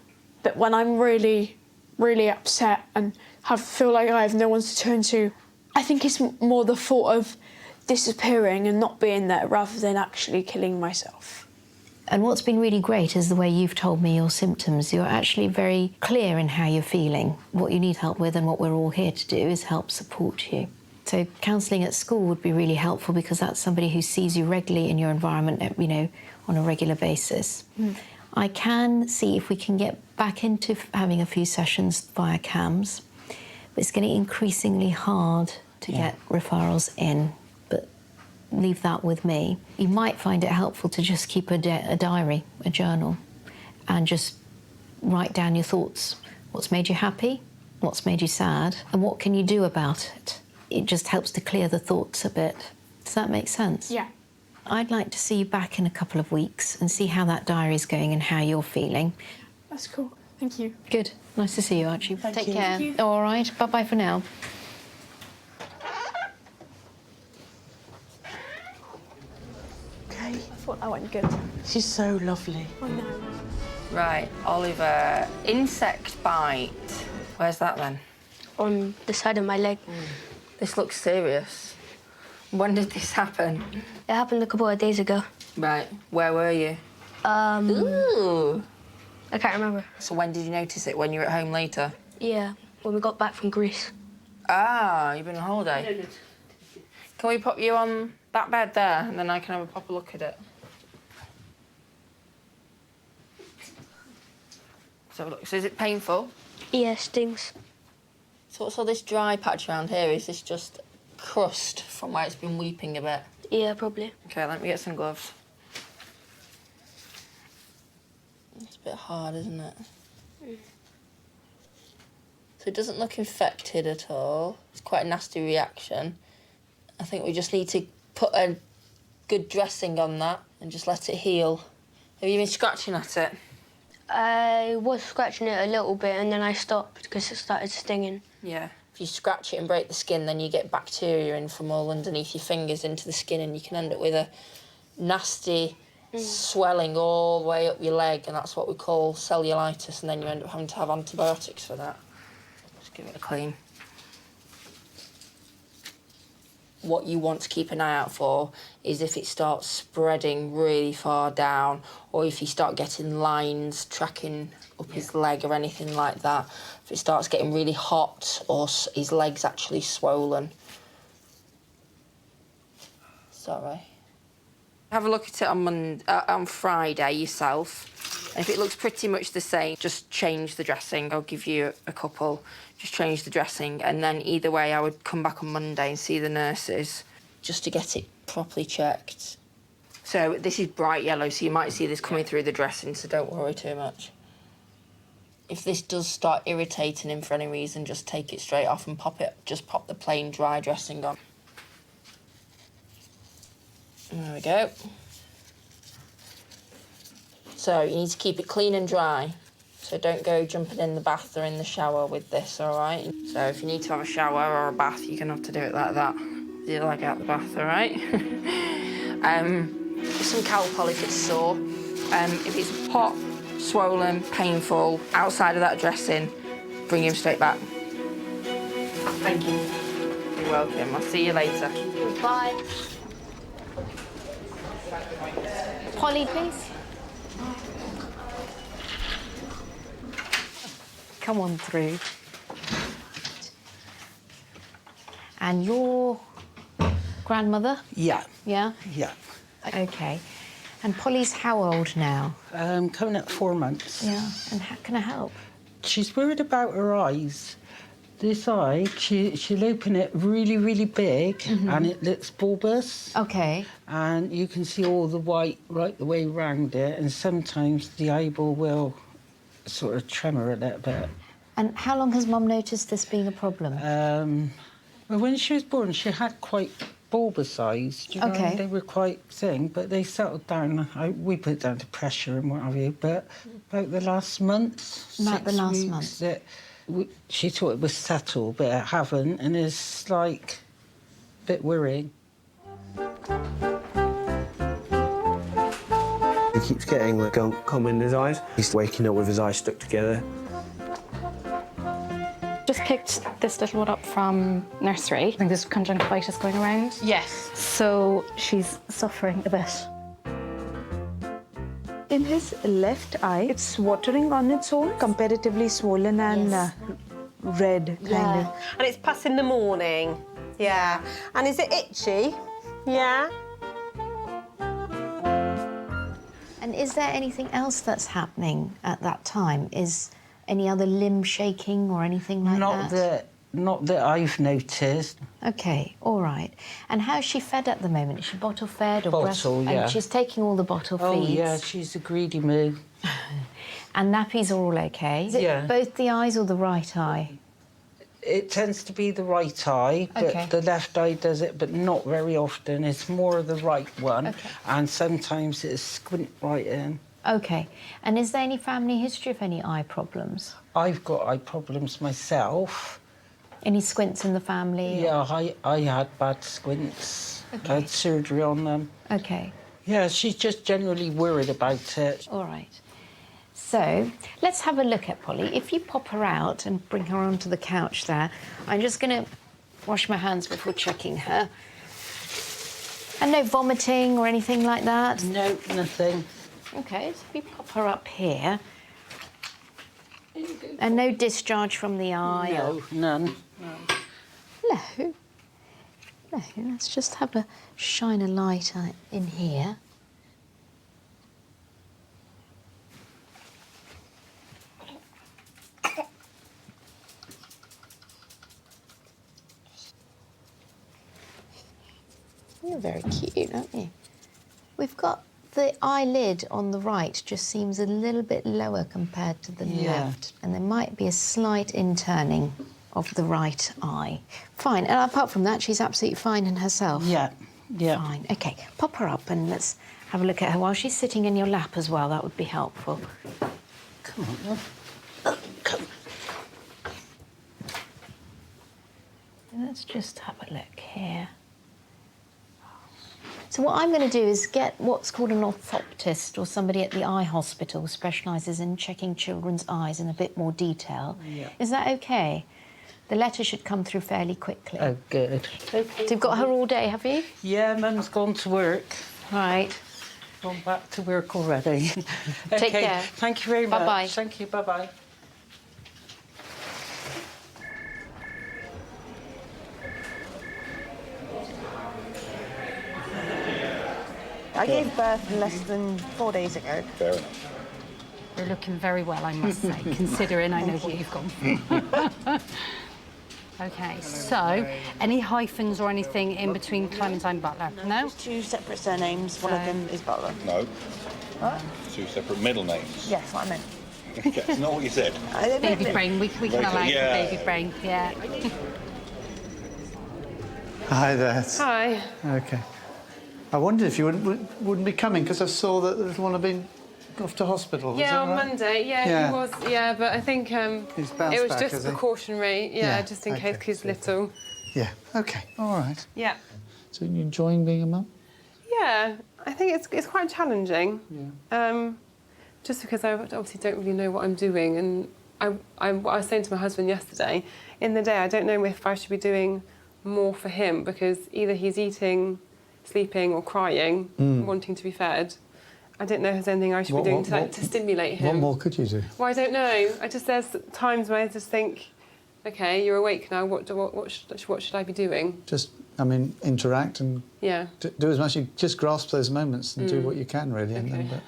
[SPEAKER 23] But when I'm really, really upset and feel like I have no one to turn to, I think it's more the thought of disappearing and not being there rather than actually killing myself.
[SPEAKER 21] And what's been really great is the way you've told me your symptoms. You're actually very clear in how you're feeling, what you need help with, and what we're all here to do is help support you. So counselling at school would be really helpful because that's somebody who sees you regularly in your environment, you know, on a regular basis. I can see if we can get back into having a few sessions via CAMS, but it's getting increasingly hard to get referrals in, but leave that with me. You might find it helpful to just keep a diary, a journal, and just write down your thoughts. What's made you happy? What's made you sad? And what can you do about it? It just helps to clear the thoughts a bit. Does that make sense?
[SPEAKER 23] Yeah.
[SPEAKER 21] I'd like to see you back in a couple of weeks and see how that diary's going and how you're feeling.
[SPEAKER 23] That's cool. Thank you.
[SPEAKER 21] Good. Nice to see you, Archie. Take
[SPEAKER 23] you.
[SPEAKER 21] care.
[SPEAKER 23] Thank you.
[SPEAKER 21] All right. Bye-bye for now.
[SPEAKER 23] Okay. I thought that went good.
[SPEAKER 9] She's so lovely.
[SPEAKER 23] I know.
[SPEAKER 16] Right, Oliver. Insect bite. Where's that then?
[SPEAKER 6] On the side of my leg.
[SPEAKER 16] This looks serious. When did this happen?
[SPEAKER 6] It happened a couple of days ago.
[SPEAKER 16] Right, where were you?
[SPEAKER 6] Ooh. I can't remember.
[SPEAKER 16] So when did you notice it? When you were at home later?
[SPEAKER 6] Yeah, when we got back from Greece.
[SPEAKER 16] Ah, you've been on holiday. Can we put you on that bed there and then I can have a proper look at it? So look, so is it painful?
[SPEAKER 6] Yeah, stings.
[SPEAKER 16] So what's all this dry patch around here? Is this just crust from where it's been weeping a bit?
[SPEAKER 6] Yeah, probably.
[SPEAKER 16] Okay, let me get some gloves. It's a bit hard, isn't it? So it doesn't look infected at all. It's quite a nasty reaction. I think we just need to put a good dressing on that and just let it heal. Have you been scratching at it?
[SPEAKER 6] I was scratching it a little bit and then I stopped because it started stinging.
[SPEAKER 16] Yeah. If you scratch it and break the skin, then you get bacteria in from all underneath your fingers into the skin and you can end up with a nasty swelling all the way up your leg, and that's what we call cellulitis, and then you end up having to have antibiotics for that. Just give it a clean. What you want to keep an eye out for is if it starts spreading really far down, or if you start getting lines tracking up his leg or anything like that. If it starts getting really hot or his leg's actually swollen. Sorry. Have a look at it on Friday yourself. And if it looks pretty much the same, just change the dressing. I'll give you a couple. Just change the dressing, and then either way, I would come back on Monday and see the nurses just to get it properly checked. So this is bright yellow, so you might see this coming through the dressing, so don't worry too much. If this does start irritating him for any reason, just take it straight off and just pop the plain dry dressing on. There we go. So you need to keep it clean and dry. So don't go jumping in the bath or in the shower with this, all right? So if you need to have a shower or a bath, you're gonna have to do it like that. Do your leg out the bath, all right? Some Calpol if it's sore. If it's hot, swollen, painful, outside of that dressing, bring him straight back. Thank you. You're welcome. I'll see you later.
[SPEAKER 6] Bye.
[SPEAKER 21] Polly, please. Come on through. And your grandmother?
[SPEAKER 9] Yeah.
[SPEAKER 21] Yeah?
[SPEAKER 9] Yeah.
[SPEAKER 21] OK. And Polly's how old now?
[SPEAKER 9] Coming at 4 months.
[SPEAKER 21] Yeah. And how can I help?
[SPEAKER 9] She's worried about her eyes. This eye, she'll open it really, really big, and it looks bulbous.
[SPEAKER 21] OK.
[SPEAKER 9] And you can see all the white right the way around it, and sometimes the eyeball will sort of tremor a little bit.
[SPEAKER 21] And how long has Mum noticed this being a problem?
[SPEAKER 9] Well, when she was born, she had quite bulbous eyes. Do you know?
[SPEAKER 21] Okay.
[SPEAKER 9] They were quite thin, but they settled down. We put it down to pressure and what have you. But about the last month,
[SPEAKER 21] About the last
[SPEAKER 9] weeks,
[SPEAKER 21] month.
[SPEAKER 9] She thought it was settled, but it haven't, and it's like a bit worrying.
[SPEAKER 11] He keeps getting the gunk come in his eyes. He's waking up with his eyes stuck together.
[SPEAKER 10] Just picked this little one up from nursery. I think there's conjunctivitis going around.
[SPEAKER 2] Yes.
[SPEAKER 10] So she's suffering a bit.
[SPEAKER 8] In his left eye, it's watering on its own, comparatively swollen and red, kind of.
[SPEAKER 18] And it's past in the morning. Yeah. And is it itchy? Yeah.
[SPEAKER 21] And is there anything else that's happening at that time? Is any other limb shaking or anything like that?
[SPEAKER 9] Not that I've noticed.
[SPEAKER 21] OK, all right. And how's she fed at the moment? Is she bottle fed or breast?
[SPEAKER 9] Bottle, yeah.
[SPEAKER 21] And she's taking all the bottle feeds?
[SPEAKER 9] Oh, yeah, she's a greedy moo.
[SPEAKER 21] And nappies are all okay? Is it both the eyes or the right eye?
[SPEAKER 9] It tends to be the right eye, but
[SPEAKER 21] Okay.
[SPEAKER 9] the left eye does it, but not very often. It's more the right one, and sometimes it's squint right in.
[SPEAKER 21] Okay. And is there any family history of any eye problems?
[SPEAKER 9] I've got eye problems myself.
[SPEAKER 21] Any squints in the family?
[SPEAKER 9] Yeah, I had bad squints. I had surgery on them.
[SPEAKER 21] Okay.
[SPEAKER 9] Yeah, she's just generally worried about it.
[SPEAKER 21] All right. So let's have a look at Polly. If you pop her out and bring her onto the couch there, I'm just going to wash my hands before checking her. And no vomiting or anything like that?
[SPEAKER 9] No, nothing.
[SPEAKER 21] Okay, so if you pop her up here. And no discharge from the eye?
[SPEAKER 9] No, none.
[SPEAKER 21] No. No, let's just have a shine a light in here. You're very cute, aren't you? We've got the eyelid on the right just seems a little bit lower compared to the left, and there might be a slight inturning of the right eye. Fine, and apart from that, she's absolutely fine in herself?
[SPEAKER 9] Yeah, yeah.
[SPEAKER 21] Fine, OK. Pop her up and let's have a look at her while she's sitting in your lap as well. That would be helpful.
[SPEAKER 9] Come on, then. Oh, come.
[SPEAKER 21] Let's just have a look here. So what I'm going to do is get what's called an orthoptist or somebody at the eye hospital who specialises in checking children's eyes in a bit more detail.
[SPEAKER 9] Yeah.
[SPEAKER 21] Is that OK? The letter should come through fairly quickly.
[SPEAKER 9] Oh, good.
[SPEAKER 21] So you've got her all day, have you?
[SPEAKER 9] Yeah, Mum's gone to work.
[SPEAKER 21] Right.
[SPEAKER 9] Gone back to work already.
[SPEAKER 21] Take care.
[SPEAKER 9] Thank you very much.
[SPEAKER 21] Bye-bye.
[SPEAKER 9] Thank you, bye-bye.
[SPEAKER 5] I gave birth less than 4 days ago.
[SPEAKER 12] Fair enough.
[SPEAKER 2] You're looking very well, I must say, considering I know what you've gone through. OK, so any hyphens or anything in between Clementine Butler? No?
[SPEAKER 5] Just two separate surnames. One of them is Butler.
[SPEAKER 12] No.
[SPEAKER 5] What?
[SPEAKER 12] Two separate middle names.
[SPEAKER 5] Yes, what I meant.
[SPEAKER 12] That's not what you said.
[SPEAKER 2] Baby brain, we can allow
[SPEAKER 12] Yeah.
[SPEAKER 2] baby brain, yeah.
[SPEAKER 14] Hi there.
[SPEAKER 17] Hi.
[SPEAKER 14] OK. I wondered if you wouldn't be coming because I saw that the little one had been off to hospital. Was
[SPEAKER 17] Yeah,
[SPEAKER 14] that
[SPEAKER 17] on
[SPEAKER 14] right?
[SPEAKER 17] Monday. Yeah,
[SPEAKER 14] Yeah.
[SPEAKER 17] he was. Yeah, but I think
[SPEAKER 14] He's bounced
[SPEAKER 17] it was
[SPEAKER 14] back,
[SPEAKER 17] just
[SPEAKER 14] has he?
[SPEAKER 17] precautionary. Yeah, just in case he's little.
[SPEAKER 14] Yeah. OK. All right.
[SPEAKER 17] Yeah.
[SPEAKER 14] So you enjoying being a mum?
[SPEAKER 17] Yeah, I think it's quite challenging. Yeah. Just because I obviously don't really know what I'm doing, and I was saying to my husband yesterday, in the day I don't know if I should be doing more for him because either he's eating, sleeping, or crying, wanting to be fed. I don't know if there's anything I should be doing to stimulate him.
[SPEAKER 14] What more could you do?
[SPEAKER 17] Well, I don't know. There's times where I just think, OK, you're awake now. What should I be doing?
[SPEAKER 14] Just, I mean, interact and
[SPEAKER 17] Yeah.
[SPEAKER 14] do as much. You just grasp those moments and do what you can, really. And then, but,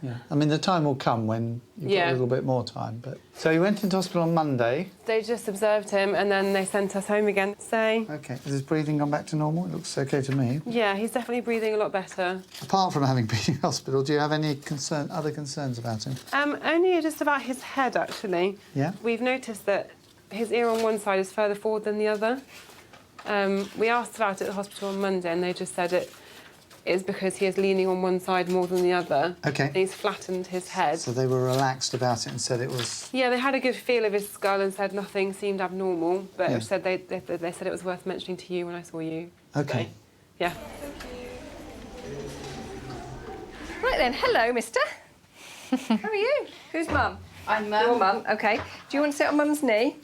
[SPEAKER 14] yeah. I mean, the time will come when you've got a little bit more time. But so you went into hospital on Monday.
[SPEAKER 17] They just observed him and then they sent us home again. So
[SPEAKER 14] OK. Has his breathing gone back to normal? It looks OK to me.
[SPEAKER 17] yeah, he's definitely breathing a lot better.
[SPEAKER 14] Apart from having been in hospital, do you have any other concerns about him?
[SPEAKER 17] Only just about his head, actually.
[SPEAKER 14] Yeah?
[SPEAKER 17] We've noticed that his ear on one side is further forward than the other. We asked about it at the hospital on Monday and they just said it is because he is leaning on one side more than the other.
[SPEAKER 14] OK.
[SPEAKER 17] And he's flattened his head.
[SPEAKER 14] So they were relaxed about it and said it was...
[SPEAKER 17] Yeah, they had a good feel of his skull and said nothing seemed abnormal, but
[SPEAKER 14] Yeah.
[SPEAKER 17] it said they said it was worth mentioning to you when I saw you.
[SPEAKER 14] OK.
[SPEAKER 17] So, yeah.
[SPEAKER 22] Right then, hello, mister. How are you? Who's mum? I'm mum. Your mum, OK. Do you want to sit on mum's knee?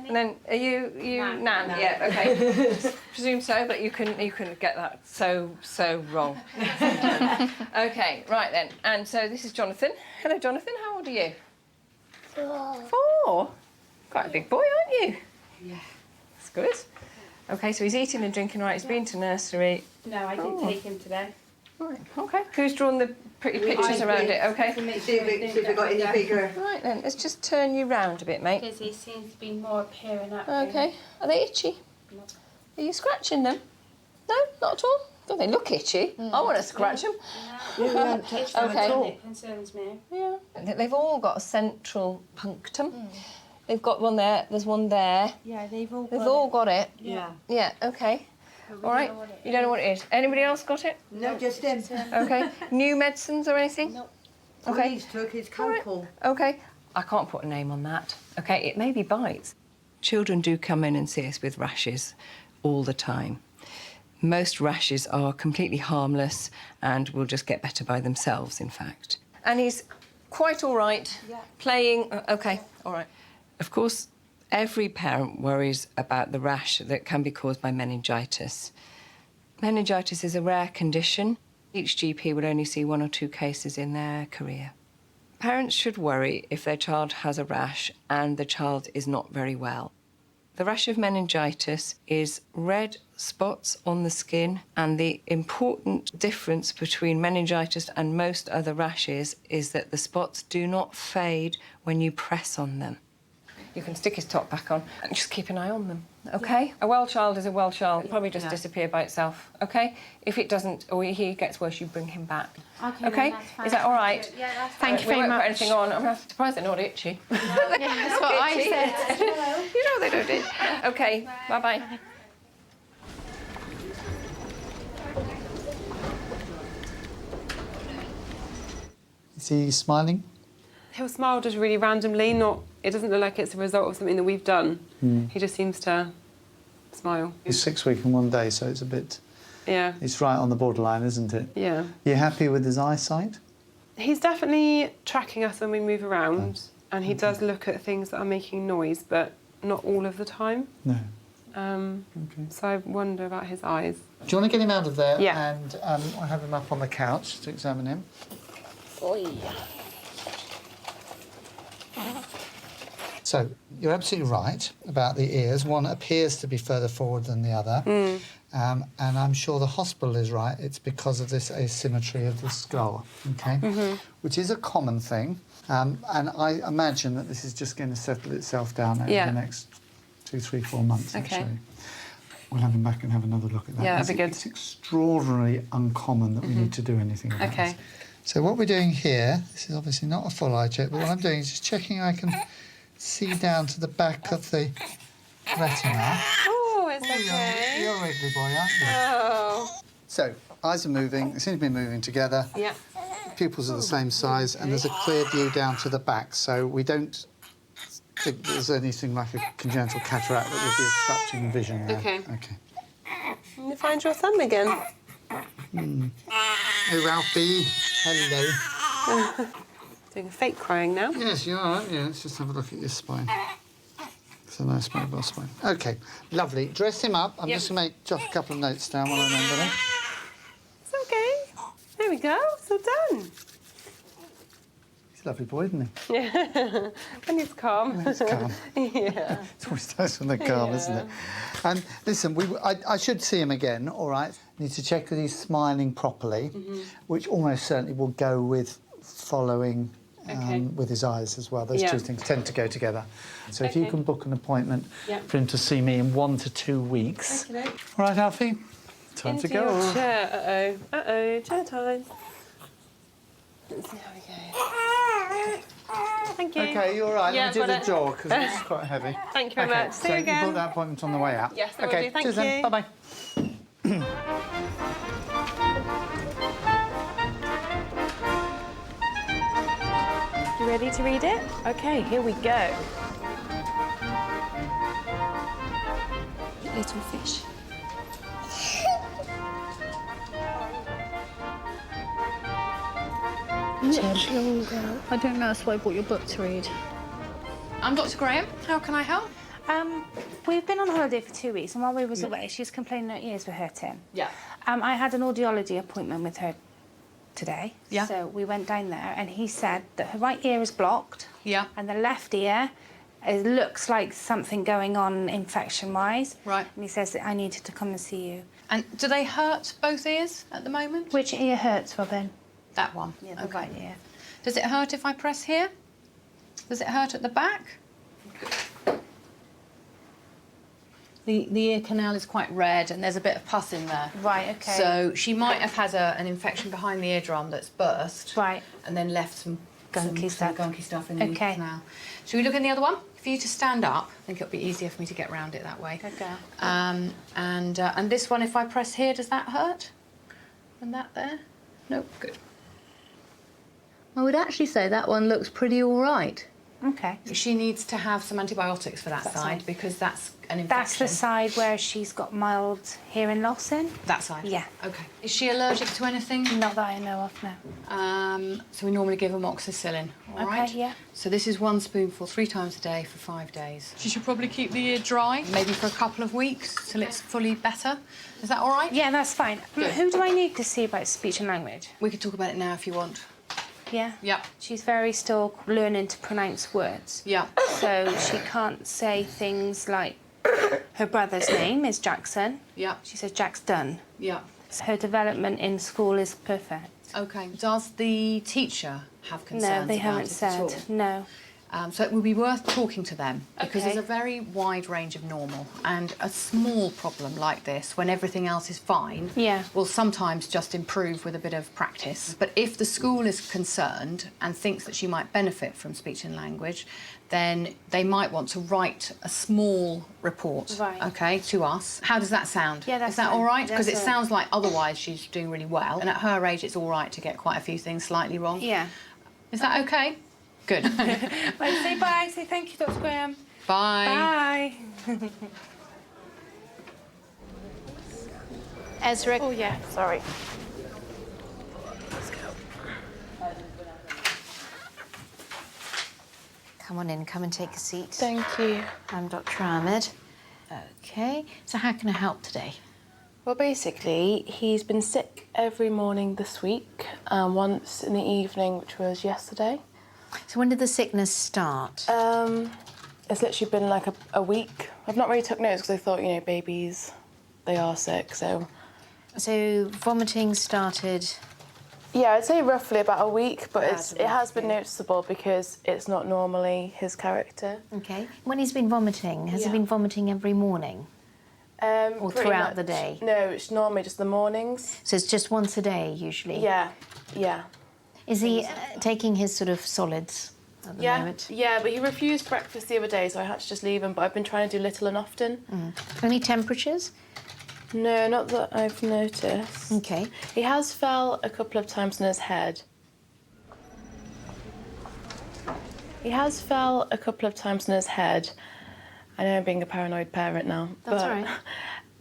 [SPEAKER 22] And then, are you Nan?
[SPEAKER 23] Nan.
[SPEAKER 22] Yeah, OK. Presume so, but you couldn't get that so wrong. OK, right then. And so this is Jonathan. Hello, Jonathan. How old are you?
[SPEAKER 7] 4.
[SPEAKER 22] 4. Quite a big boy, aren't you? Yeah. That's good. OK, so he's eating and drinking right. He's been to nursery.
[SPEAKER 23] No, I didn't take him today.
[SPEAKER 22] Right, OK. Who's drawn the pretty pictures around it? OK.
[SPEAKER 23] See if we've got any bigger.
[SPEAKER 22] Right then, let's just turn you round a bit, mate.
[SPEAKER 23] Because he seems to be more appearing up.
[SPEAKER 22] OK. Are they itchy? Are you scratching them? No, not at all? Oh, they look itchy. I want to scratch them.
[SPEAKER 16] We haven't touched them at all. It concerns me.
[SPEAKER 22] Yeah. They've all got a central punctum. They've got one there. There's one there.
[SPEAKER 8] Yeah, they've all
[SPEAKER 22] got it.
[SPEAKER 8] Yeah.
[SPEAKER 22] Yeah. Okay. All right. You don't know what it is. Anybody else got it?
[SPEAKER 16] No, just him.
[SPEAKER 22] Okay. New medicines or anything?
[SPEAKER 16] No.
[SPEAKER 22] Okay.
[SPEAKER 16] He's took his calpol.
[SPEAKER 22] Okay. I can't put a name on that. Okay. It may be bites. Children do come in and see us with rashes all the time. Most rashes are completely harmless and will just get better by themselves, in fact. And he's quite all right, playing... OK, all right. Of course, every parent worries about the rash that can be caused by meningitis. Meningitis is a rare condition. Each GP will only see 1 or 2 cases in their career. Parents should worry if their child has a rash and the child is not very well. The rash of meningitis is red spots on the skin, and the important difference between meningitis and most other rashes is that the spots do not fade when you press on them. You can stick his top back on and just keep an eye on them, OK? Yeah. A well child is a well child. It'll probably just disappear by itself, OK? If it doesn't, or he gets worse, you bring him back. OK? Is that all right?
[SPEAKER 8] Yeah, that's fine. Thank you very much.
[SPEAKER 22] We won't put anything on. I'm surprised they're not itchy.
[SPEAKER 8] Yeah, that's what I said.
[SPEAKER 22] You know they don't itch. OK, bye-bye.
[SPEAKER 14] Is he smiling?
[SPEAKER 17] He'll smile just really randomly, it doesn't look like it's a result of something that we've done. He just seems to smile.
[SPEAKER 14] He's 6 weeks and 1 day, so it's a bit...
[SPEAKER 17] Yeah.
[SPEAKER 14] It's right on the borderline, isn't it?
[SPEAKER 17] Yeah.
[SPEAKER 14] You happy with his eyesight?
[SPEAKER 17] He's definitely tracking us when we move around, and he does look at things that are making noise, but not all of the time.
[SPEAKER 14] No.
[SPEAKER 17] So I wonder about his eyes.
[SPEAKER 14] Do you want to get him out of there?
[SPEAKER 17] Yeah.
[SPEAKER 14] And I'll have him up on the couch to examine him. So, you're absolutely right about the ears. One appears to be further forward than the other. And I'm sure the hospital is right. It's because of this asymmetry of the skull, OK? Which is a common thing. And I imagine that this is just going to settle itself down over the next 2, 3, 4 months, actually. We'll have him back and have another look at that.
[SPEAKER 17] Yeah, that'd be good.
[SPEAKER 14] It's extraordinarily uncommon that we need to do anything about this. So what we're doing here, this is obviously not a full eye check, but what I'm doing is just checking I can see down to the back of the retina.
[SPEAKER 17] Oh, it's okay.
[SPEAKER 14] You're a wiggly boy, aren't you?
[SPEAKER 17] Oh.
[SPEAKER 14] So, eyes are moving, they seem to be moving together.
[SPEAKER 17] Yeah.
[SPEAKER 14] Pupils are the same size, and there's a clear view down to the back, so we don't think there's anything like a congenital cataract that would be obstructing vision there.
[SPEAKER 17] OK.
[SPEAKER 14] OK.
[SPEAKER 17] You find your thumb again.
[SPEAKER 14] Hey, Ralphie. Hello.
[SPEAKER 17] Doing a fake crying now.
[SPEAKER 14] Yes, you are, aren't you? Let's just have a look at your spine. It's a nice mobile spine. OK, lovely. Dress him up. I'm just going to jot a couple of notes down while I remember them.
[SPEAKER 17] It's OK. There we go. It's all done.
[SPEAKER 14] He's a lovely boy, isn't he?
[SPEAKER 17] Yeah. When he's calm.
[SPEAKER 14] When he's calm.
[SPEAKER 17] Yeah.
[SPEAKER 14] It's always nice when they're calm, isn't it? And listen, I should see him again, all right? Need to check that he's smiling properly, which almost certainly will go with following with his eyes as well. Those two things tend to go together. So if you can book an appointment for him to see me in 1 to 2 weeks. All right, Alfie? Time to go.
[SPEAKER 17] Your chair. Uh-oh, chair time. Let's see how we go. Thank you.
[SPEAKER 14] OK, you're all right.
[SPEAKER 17] Yeah,
[SPEAKER 14] Let me do the jaw, because it's quite heavy.
[SPEAKER 17] Thank you very much. See you again.
[SPEAKER 14] So you book that appointment on the way out.
[SPEAKER 17] Yes, I will do. Thank
[SPEAKER 14] cheers
[SPEAKER 17] you.
[SPEAKER 14] Then. Bye-bye.
[SPEAKER 8] You ready to read it? OK, here we go.
[SPEAKER 10] Little fish.
[SPEAKER 21] I don't know, that's why I bought your book to read.
[SPEAKER 2] I'm Dr. Graham. How can I help?
[SPEAKER 19] We've been on holiday for 2 weeks, and while we was away, she was complaining her ears were hurting.
[SPEAKER 2] Yeah.
[SPEAKER 19] I had an audiology appointment with her today.
[SPEAKER 2] Yeah.
[SPEAKER 19] So we went down there, and he said that her right ear is blocked.
[SPEAKER 2] Yeah.
[SPEAKER 19] And the left ear, it looks like something going on infection-wise.
[SPEAKER 2] Right.
[SPEAKER 19] And he says that I needed to come and see you.
[SPEAKER 2] And do they hurt both ears at the moment?
[SPEAKER 19] Which ear hurts, Robin?
[SPEAKER 2] That one.
[SPEAKER 19] Yeah, the right ear.
[SPEAKER 2] Does it hurt if I press here? Does it hurt at the back? The ear canal is quite red and there's a bit of pus in there.
[SPEAKER 23] Right, okay.
[SPEAKER 2] So she might have had an infection behind the eardrum that's burst.
[SPEAKER 23] Right.
[SPEAKER 2] And then left some
[SPEAKER 23] gunky
[SPEAKER 2] stuff in the ear canal. Should we look in the other one? For you to stand up, I think it'll be easier for me to get around it that way.
[SPEAKER 23] Okay.
[SPEAKER 2] And this one, if I press here, does that hurt? And that there? Nope, good. I would actually say that one looks pretty all right.
[SPEAKER 23] Okay.
[SPEAKER 2] She needs to have some antibiotics for that side because that's an infection.
[SPEAKER 23] That's the side where she's got mild hearing loss in?
[SPEAKER 2] That side?
[SPEAKER 23] Yeah.
[SPEAKER 2] Okay. Is she allergic to anything?
[SPEAKER 23] Not that I know of, no.
[SPEAKER 2] So we normally give amoxicillin, all right?
[SPEAKER 23] Okay, yeah.
[SPEAKER 2] So this is 1 spoonful 3 times a day for 5 days. She should probably keep the ear dry, maybe for a couple of weeks till it's fully better. Is that all right?
[SPEAKER 23] Yeah, that's fine.
[SPEAKER 2] Good.
[SPEAKER 23] Who do I need to see about speech and language?
[SPEAKER 2] We could talk about it now if you want.
[SPEAKER 23] Yeah?
[SPEAKER 2] Yeah.
[SPEAKER 23] She's very still learning to pronounce words.
[SPEAKER 2] Yeah.
[SPEAKER 23] So she can't say things like her brother's name is Jackson.
[SPEAKER 2] Yeah.
[SPEAKER 23] She says Jackson.
[SPEAKER 2] Yeah.
[SPEAKER 23] So her development in school is perfect.
[SPEAKER 2] Okay. Does the teacher have concerns
[SPEAKER 23] No, they
[SPEAKER 2] about
[SPEAKER 23] haven't
[SPEAKER 2] it
[SPEAKER 23] said.
[SPEAKER 2] at all?
[SPEAKER 23] No.
[SPEAKER 2] So it would be worth talking to them because
[SPEAKER 23] Okay.
[SPEAKER 2] there's a very wide range of normal, and a small problem like this, when everything else is fine,
[SPEAKER 23] Yeah.
[SPEAKER 2] will sometimes just improve with a bit of practice. But if the school is concerned and thinks that she might benefit from speech and language, then they might want to write a small report,
[SPEAKER 23] Right.
[SPEAKER 2] okay, to us. How does that sound?
[SPEAKER 23] Yeah, that's
[SPEAKER 2] Is that
[SPEAKER 23] fine.
[SPEAKER 2] all right? Because it
[SPEAKER 23] That's all
[SPEAKER 2] sounds like otherwise she's doing really well, and at her age it's all right to get quite a few things slightly wrong.
[SPEAKER 23] Yeah.
[SPEAKER 2] Is that okay? Good.
[SPEAKER 23] Right, say bye. Say thank you, Dr. Graham.
[SPEAKER 2] Bye.
[SPEAKER 23] Bye.
[SPEAKER 21] Ezra.
[SPEAKER 23] Oh, yeah, sorry.
[SPEAKER 21] Come on in, come and take a seat.
[SPEAKER 23] Thank you.
[SPEAKER 21] I'm Dr. Ahmed. Okay, so how can I help today?
[SPEAKER 10] Well, basically, he's been sick every morning this week, once in the evening, which was yesterday.
[SPEAKER 21] So when did the sickness start?
[SPEAKER 10] It's literally been like a week. I've not really took notes because I thought, you know, babies, they are sick, so...
[SPEAKER 21] So vomiting started...
[SPEAKER 10] Yeah, I'd say roughly about a week, but it has been noticeable because it's not normally his character.
[SPEAKER 21] Okay. When he's been vomiting, has he been vomiting every morning? Or
[SPEAKER 10] Pretty
[SPEAKER 21] throughout the
[SPEAKER 10] much.
[SPEAKER 21] day?
[SPEAKER 10] No, it's normally just the mornings.
[SPEAKER 21] So it's just once a day, usually?
[SPEAKER 10] Yeah, yeah.
[SPEAKER 21] Is he taking his sort of solids at the moment?
[SPEAKER 10] Yeah, but he refused breakfast the other day, so I had to just leave him, but I've been trying to do little and often.
[SPEAKER 21] Any temperatures?
[SPEAKER 10] No, not that I've noticed.
[SPEAKER 21] Okay.
[SPEAKER 10] He has fell a couple of times on his head. He has fell a couple of times on his head. I know I'm being a paranoid parent now.
[SPEAKER 21] That's
[SPEAKER 10] but
[SPEAKER 21] all right.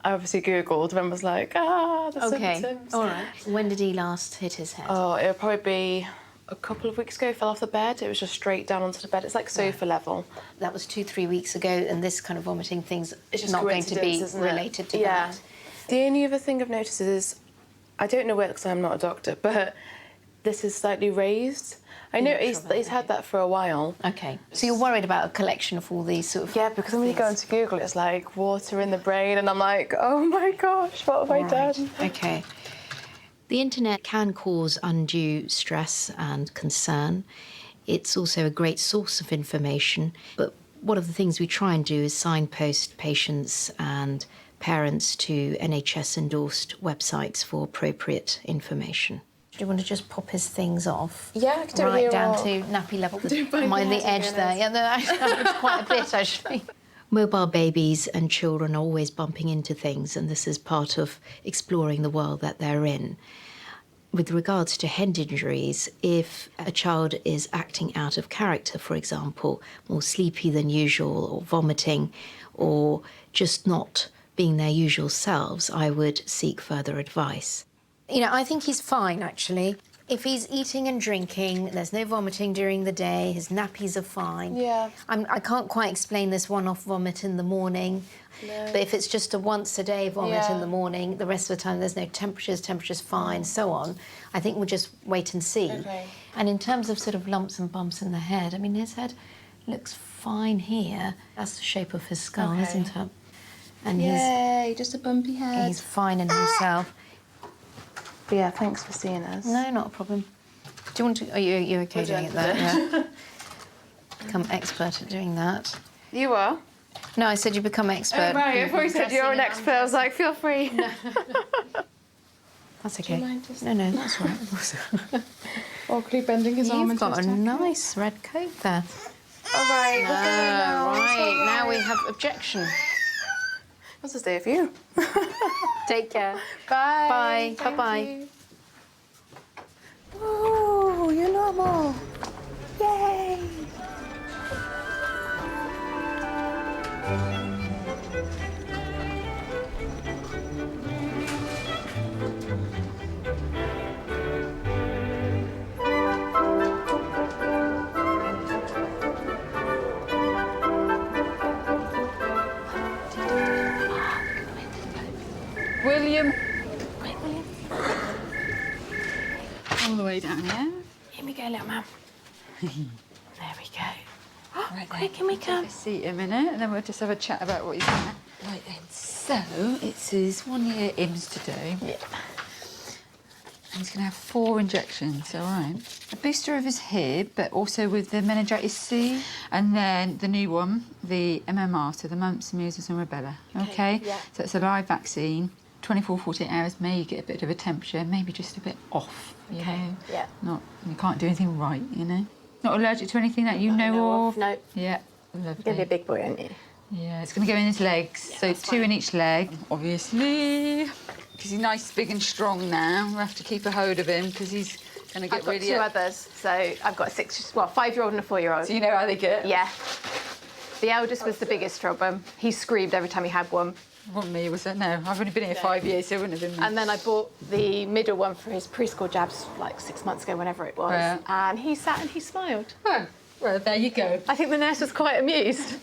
[SPEAKER 10] I obviously Googled and was like, the symptoms.
[SPEAKER 21] All right. When did he last hit his head?
[SPEAKER 10] Oh, it would probably be a couple of weeks ago. He fell off the bed. It was just straight down onto the bed. It's like sofa level.
[SPEAKER 21] That was 2-3 weeks ago, and this kind of vomiting thing's
[SPEAKER 10] It's just
[SPEAKER 21] not going to be
[SPEAKER 10] coincidence, isn't it?
[SPEAKER 21] related to
[SPEAKER 10] Yeah.
[SPEAKER 21] that.
[SPEAKER 10] The only other thing I've noticed is, I don't know whether, because I'm not a doctor, but this is slightly raised. I know he's had that for a while.
[SPEAKER 21] Okay. So you're worried about a collection of all these sort of...
[SPEAKER 10] Yeah, because when you go into Google, it's like water in the brain, and I'm like, oh my gosh, what have I done?
[SPEAKER 21] Okay. The internet can cause undue stress and concern. It's also a great source of information, but one of the things we try and do is signpost patients and parents to NHS-endorsed websites for appropriate information. Do you want to just pop his things off?
[SPEAKER 10] Yeah, I can do it
[SPEAKER 21] right
[SPEAKER 10] here
[SPEAKER 21] down
[SPEAKER 10] or-
[SPEAKER 21] to nappy level.
[SPEAKER 10] Don't mind
[SPEAKER 21] Mind
[SPEAKER 10] the
[SPEAKER 21] the
[SPEAKER 10] head,
[SPEAKER 21] edge
[SPEAKER 10] to be
[SPEAKER 21] there.
[SPEAKER 10] honest.
[SPEAKER 21] Yeah, that's quite a bit actually. Mobile babies and children are always bumping into things, and this is part of exploring the world that they're in. With regards to head injuries, if a child is acting out of character, for example, more sleepy than usual, or vomiting, or just not being their usual selves, I would seek further advice. You know, I think he's fine, actually. If he's eating and drinking, there's no vomiting during the day, his nappies are fine.
[SPEAKER 10] Yeah.
[SPEAKER 21] I can't quite explain this one-off vomit in the morning, but if it's just a once-a-day vomit in the morning, the rest of the time there's no temperature's fine, so on, I think we'll just wait and see.
[SPEAKER 10] Okay.
[SPEAKER 21] And in terms of sort of lumps and bumps in the head, I mean, his head looks fine here. That's the shape of his skull, isn't it? And
[SPEAKER 10] Yay, just a bumpy head.
[SPEAKER 21] he's fine in himself.
[SPEAKER 10] But yeah, thanks for seeing us.
[SPEAKER 21] No, not a problem. Do you want to... Are you okay doing it there? Yeah. Become expert at doing that.
[SPEAKER 10] You are?
[SPEAKER 21] No, I said you become expert.
[SPEAKER 17] Oh, right, I thought you said you're an expert. I was like, feel free.
[SPEAKER 21] That's okay.
[SPEAKER 17] Do you mind just-
[SPEAKER 21] No, that's all right.
[SPEAKER 17] Awkwardly bending his arm
[SPEAKER 21] You've
[SPEAKER 17] into
[SPEAKER 21] got
[SPEAKER 17] his
[SPEAKER 21] a
[SPEAKER 17] jacket.
[SPEAKER 21] nice red coat there.
[SPEAKER 17] All right, we're going now.
[SPEAKER 21] Right, now we have objection.
[SPEAKER 10] What's this day of you?
[SPEAKER 21] Take care.
[SPEAKER 10] Bye.
[SPEAKER 21] Bye.
[SPEAKER 10] Thank
[SPEAKER 21] Bye-bye.
[SPEAKER 10] you. Oh, you're normal. Yay!
[SPEAKER 3] William. All the way down here.
[SPEAKER 23] Here we go, little man.
[SPEAKER 3] There we go. Right, quick, can we come? Have a seat a minute, and then we'll just have a chat about what he's doing. Right then, so it's his 1 year IMS to do. Yeah. And he's going to have 4 injections, all right? A booster of his hib, but also with the meningitis C, and then the new one, the MMR, so the mumps, measles and rubella, okay?
[SPEAKER 23] Yeah.
[SPEAKER 3] So it's a live vaccine. 24, 48 hours, may get a bit of a temperature, maybe just a bit off, you know?
[SPEAKER 23] Yeah.
[SPEAKER 3] Not, you can't do anything right, you know? Not allergic to anything that you know of?
[SPEAKER 23] No.
[SPEAKER 3] Yeah, lovely.
[SPEAKER 23] You're going to be a big boy, aren't you?
[SPEAKER 3] Yeah, it's going to go in his legs, so 2 in each leg, obviously. Because he's nice, big and strong now. We'll have to keep a hold of him because he's going to get
[SPEAKER 18] I've got
[SPEAKER 3] really...
[SPEAKER 18] 2 others, so I've got a 5-year-old and a 4-year-old.
[SPEAKER 3] So you know how they get?
[SPEAKER 18] Yeah. The eldest was the biggest problem. He screamed every time he had one.
[SPEAKER 3] Wasn't me, was it? No, I've only been here 5 years, so it wouldn't have been me.
[SPEAKER 18] And then I bought the middle one for his preschool jabs like 6 months ago, whenever it was.
[SPEAKER 3] Yeah.
[SPEAKER 18] And he sat and he smiled.
[SPEAKER 3] Oh, well, there you go.
[SPEAKER 18] I think the nurse was quite amused.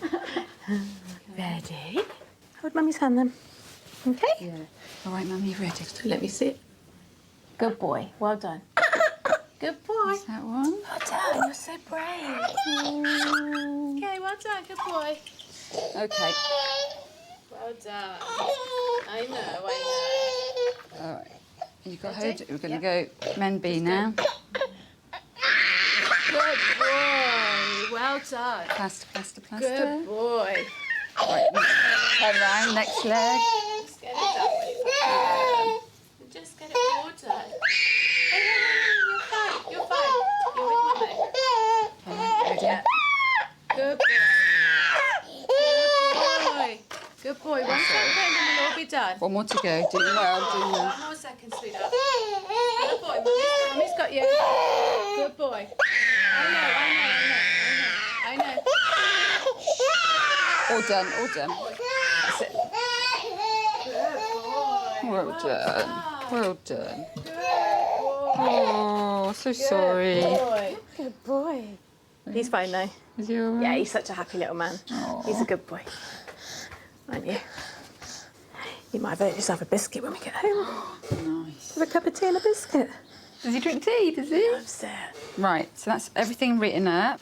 [SPEAKER 23] Ready? Hold Mummy's hand then. Okay?
[SPEAKER 3] Yeah. All right, Mum, you ready?
[SPEAKER 18] Let me see it. Good boy. Well done. Good boy.
[SPEAKER 3] Is that one?
[SPEAKER 23] Well done. You're so brave.
[SPEAKER 18] Okay, well done. Good boy.
[SPEAKER 3] Okay.
[SPEAKER 18] Well done. I know.
[SPEAKER 3] All right. You've got hold. We're going to go Men B now.
[SPEAKER 18] Good boy. Well done.
[SPEAKER 3] Plaster, plaster, plaster.
[SPEAKER 18] Good boy.
[SPEAKER 3] Right, turn around, next leg.
[SPEAKER 18] Just get it done. Just get it all done. Hey, you're fine. You're fine. You're with Mummy.
[SPEAKER 3] Yeah.
[SPEAKER 18] Good boy. Good boy. Good boy. One second and we'll all be done.
[SPEAKER 3] One more to go. Doing well, doing well.
[SPEAKER 18] One more second, sweetheart. Good boy. Mummy's got you. Good boy. I know.
[SPEAKER 3] All done, all done.
[SPEAKER 18] That's it.
[SPEAKER 3] Well done. Well done. Oh, so sorry.
[SPEAKER 18] Good boy. He's fine now.
[SPEAKER 3] Is he all right?
[SPEAKER 18] Yeah, he's such a happy little man. He's a good boy. Aren't you? You might have earned yourself a biscuit when we get home.
[SPEAKER 3] Nice.
[SPEAKER 18] Have a cup of tea and a biscuit.
[SPEAKER 3] Does he drink tea, does he?
[SPEAKER 18] Loves it.
[SPEAKER 3] Right, so that's everything written up.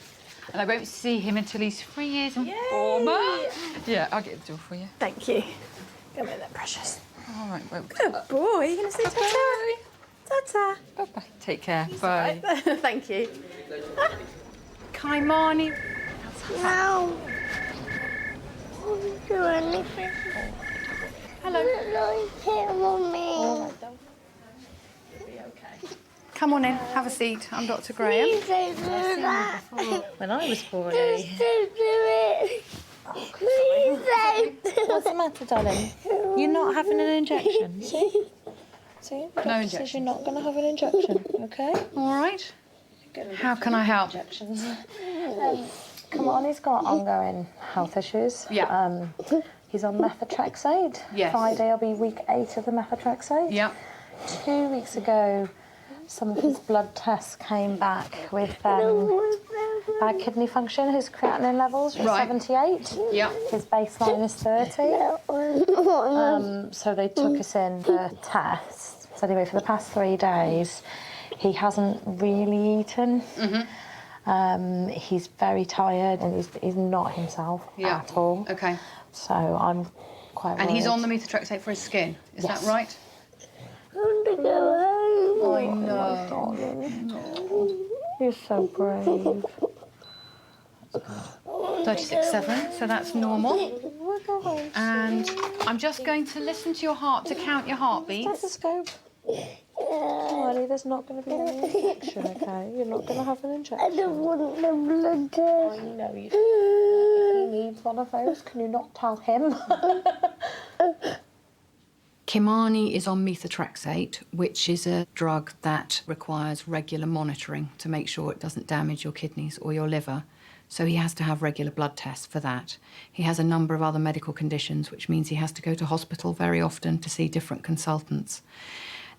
[SPEAKER 3] And I won't see him until he's 3 years and 4 months. Yeah, I'll get the door for you.
[SPEAKER 18] Thank you. Come in there, precious.
[SPEAKER 3] All right, well,
[SPEAKER 18] Good boy. You're going to say ta-ta? Ta-ta.
[SPEAKER 3] bye-bye. Take care. Bye.
[SPEAKER 18] Right. Thank you.
[SPEAKER 2] Come on in.
[SPEAKER 7] No. Do anything.
[SPEAKER 18] Hello.
[SPEAKER 7] Like it, Mummy.
[SPEAKER 2] Come on in, have a seat. I'm Dr. Graham.
[SPEAKER 7] Please don't do that.
[SPEAKER 16] When I was poorly.
[SPEAKER 7] Just don't do it. Please don't.
[SPEAKER 16] What's the matter, darling? You're not having an injection. See?
[SPEAKER 2] No
[SPEAKER 16] Doctor
[SPEAKER 2] injection.
[SPEAKER 16] says you're not going to have an injection, okay?
[SPEAKER 2] All right. How can I help?
[SPEAKER 16] Injections. Come on, he's got ongoing health issues.
[SPEAKER 2] Yeah.
[SPEAKER 16] He's on methotrexate.
[SPEAKER 2] Yes.
[SPEAKER 16] Friday will be week 8 of the methotrexate.
[SPEAKER 2] Yeah.
[SPEAKER 16] 2 weeks ago, some of his blood tests came back with bad kidney function. His creatinine levels were 78.
[SPEAKER 2] Yeah.
[SPEAKER 16] His baseline is 30. So they took us in the test. So anyway, for the past 3 days, he hasn't really eaten. He's very tired and he's not himself at all.
[SPEAKER 2] Okay.
[SPEAKER 16] So I'm quite
[SPEAKER 2] And he's
[SPEAKER 16] worried.
[SPEAKER 2] on the methotrexate for his skin. Is
[SPEAKER 16] Yes.
[SPEAKER 2] that right?
[SPEAKER 7] I want to go home.
[SPEAKER 2] I know.
[SPEAKER 16] Darling. You're so brave.
[SPEAKER 2] 36.7, so that's normal. And I'm just going to listen to your heart to count your heartbeats.
[SPEAKER 8] Stethoscope. Molly, there's not going to be any injection, okay? You're not going to have an injection.
[SPEAKER 6] I don't want the blood test.
[SPEAKER 8] I know you don't. If he needs one of those, can you not tell him?
[SPEAKER 2] Kimani is on methotrexate, which is a drug that requires regular monitoring to make sure it doesn't damage your kidneys or your liver. So he has to have regular blood tests for that. He has a number of other medical conditions, which means he has to go to hospital very often to see different consultants.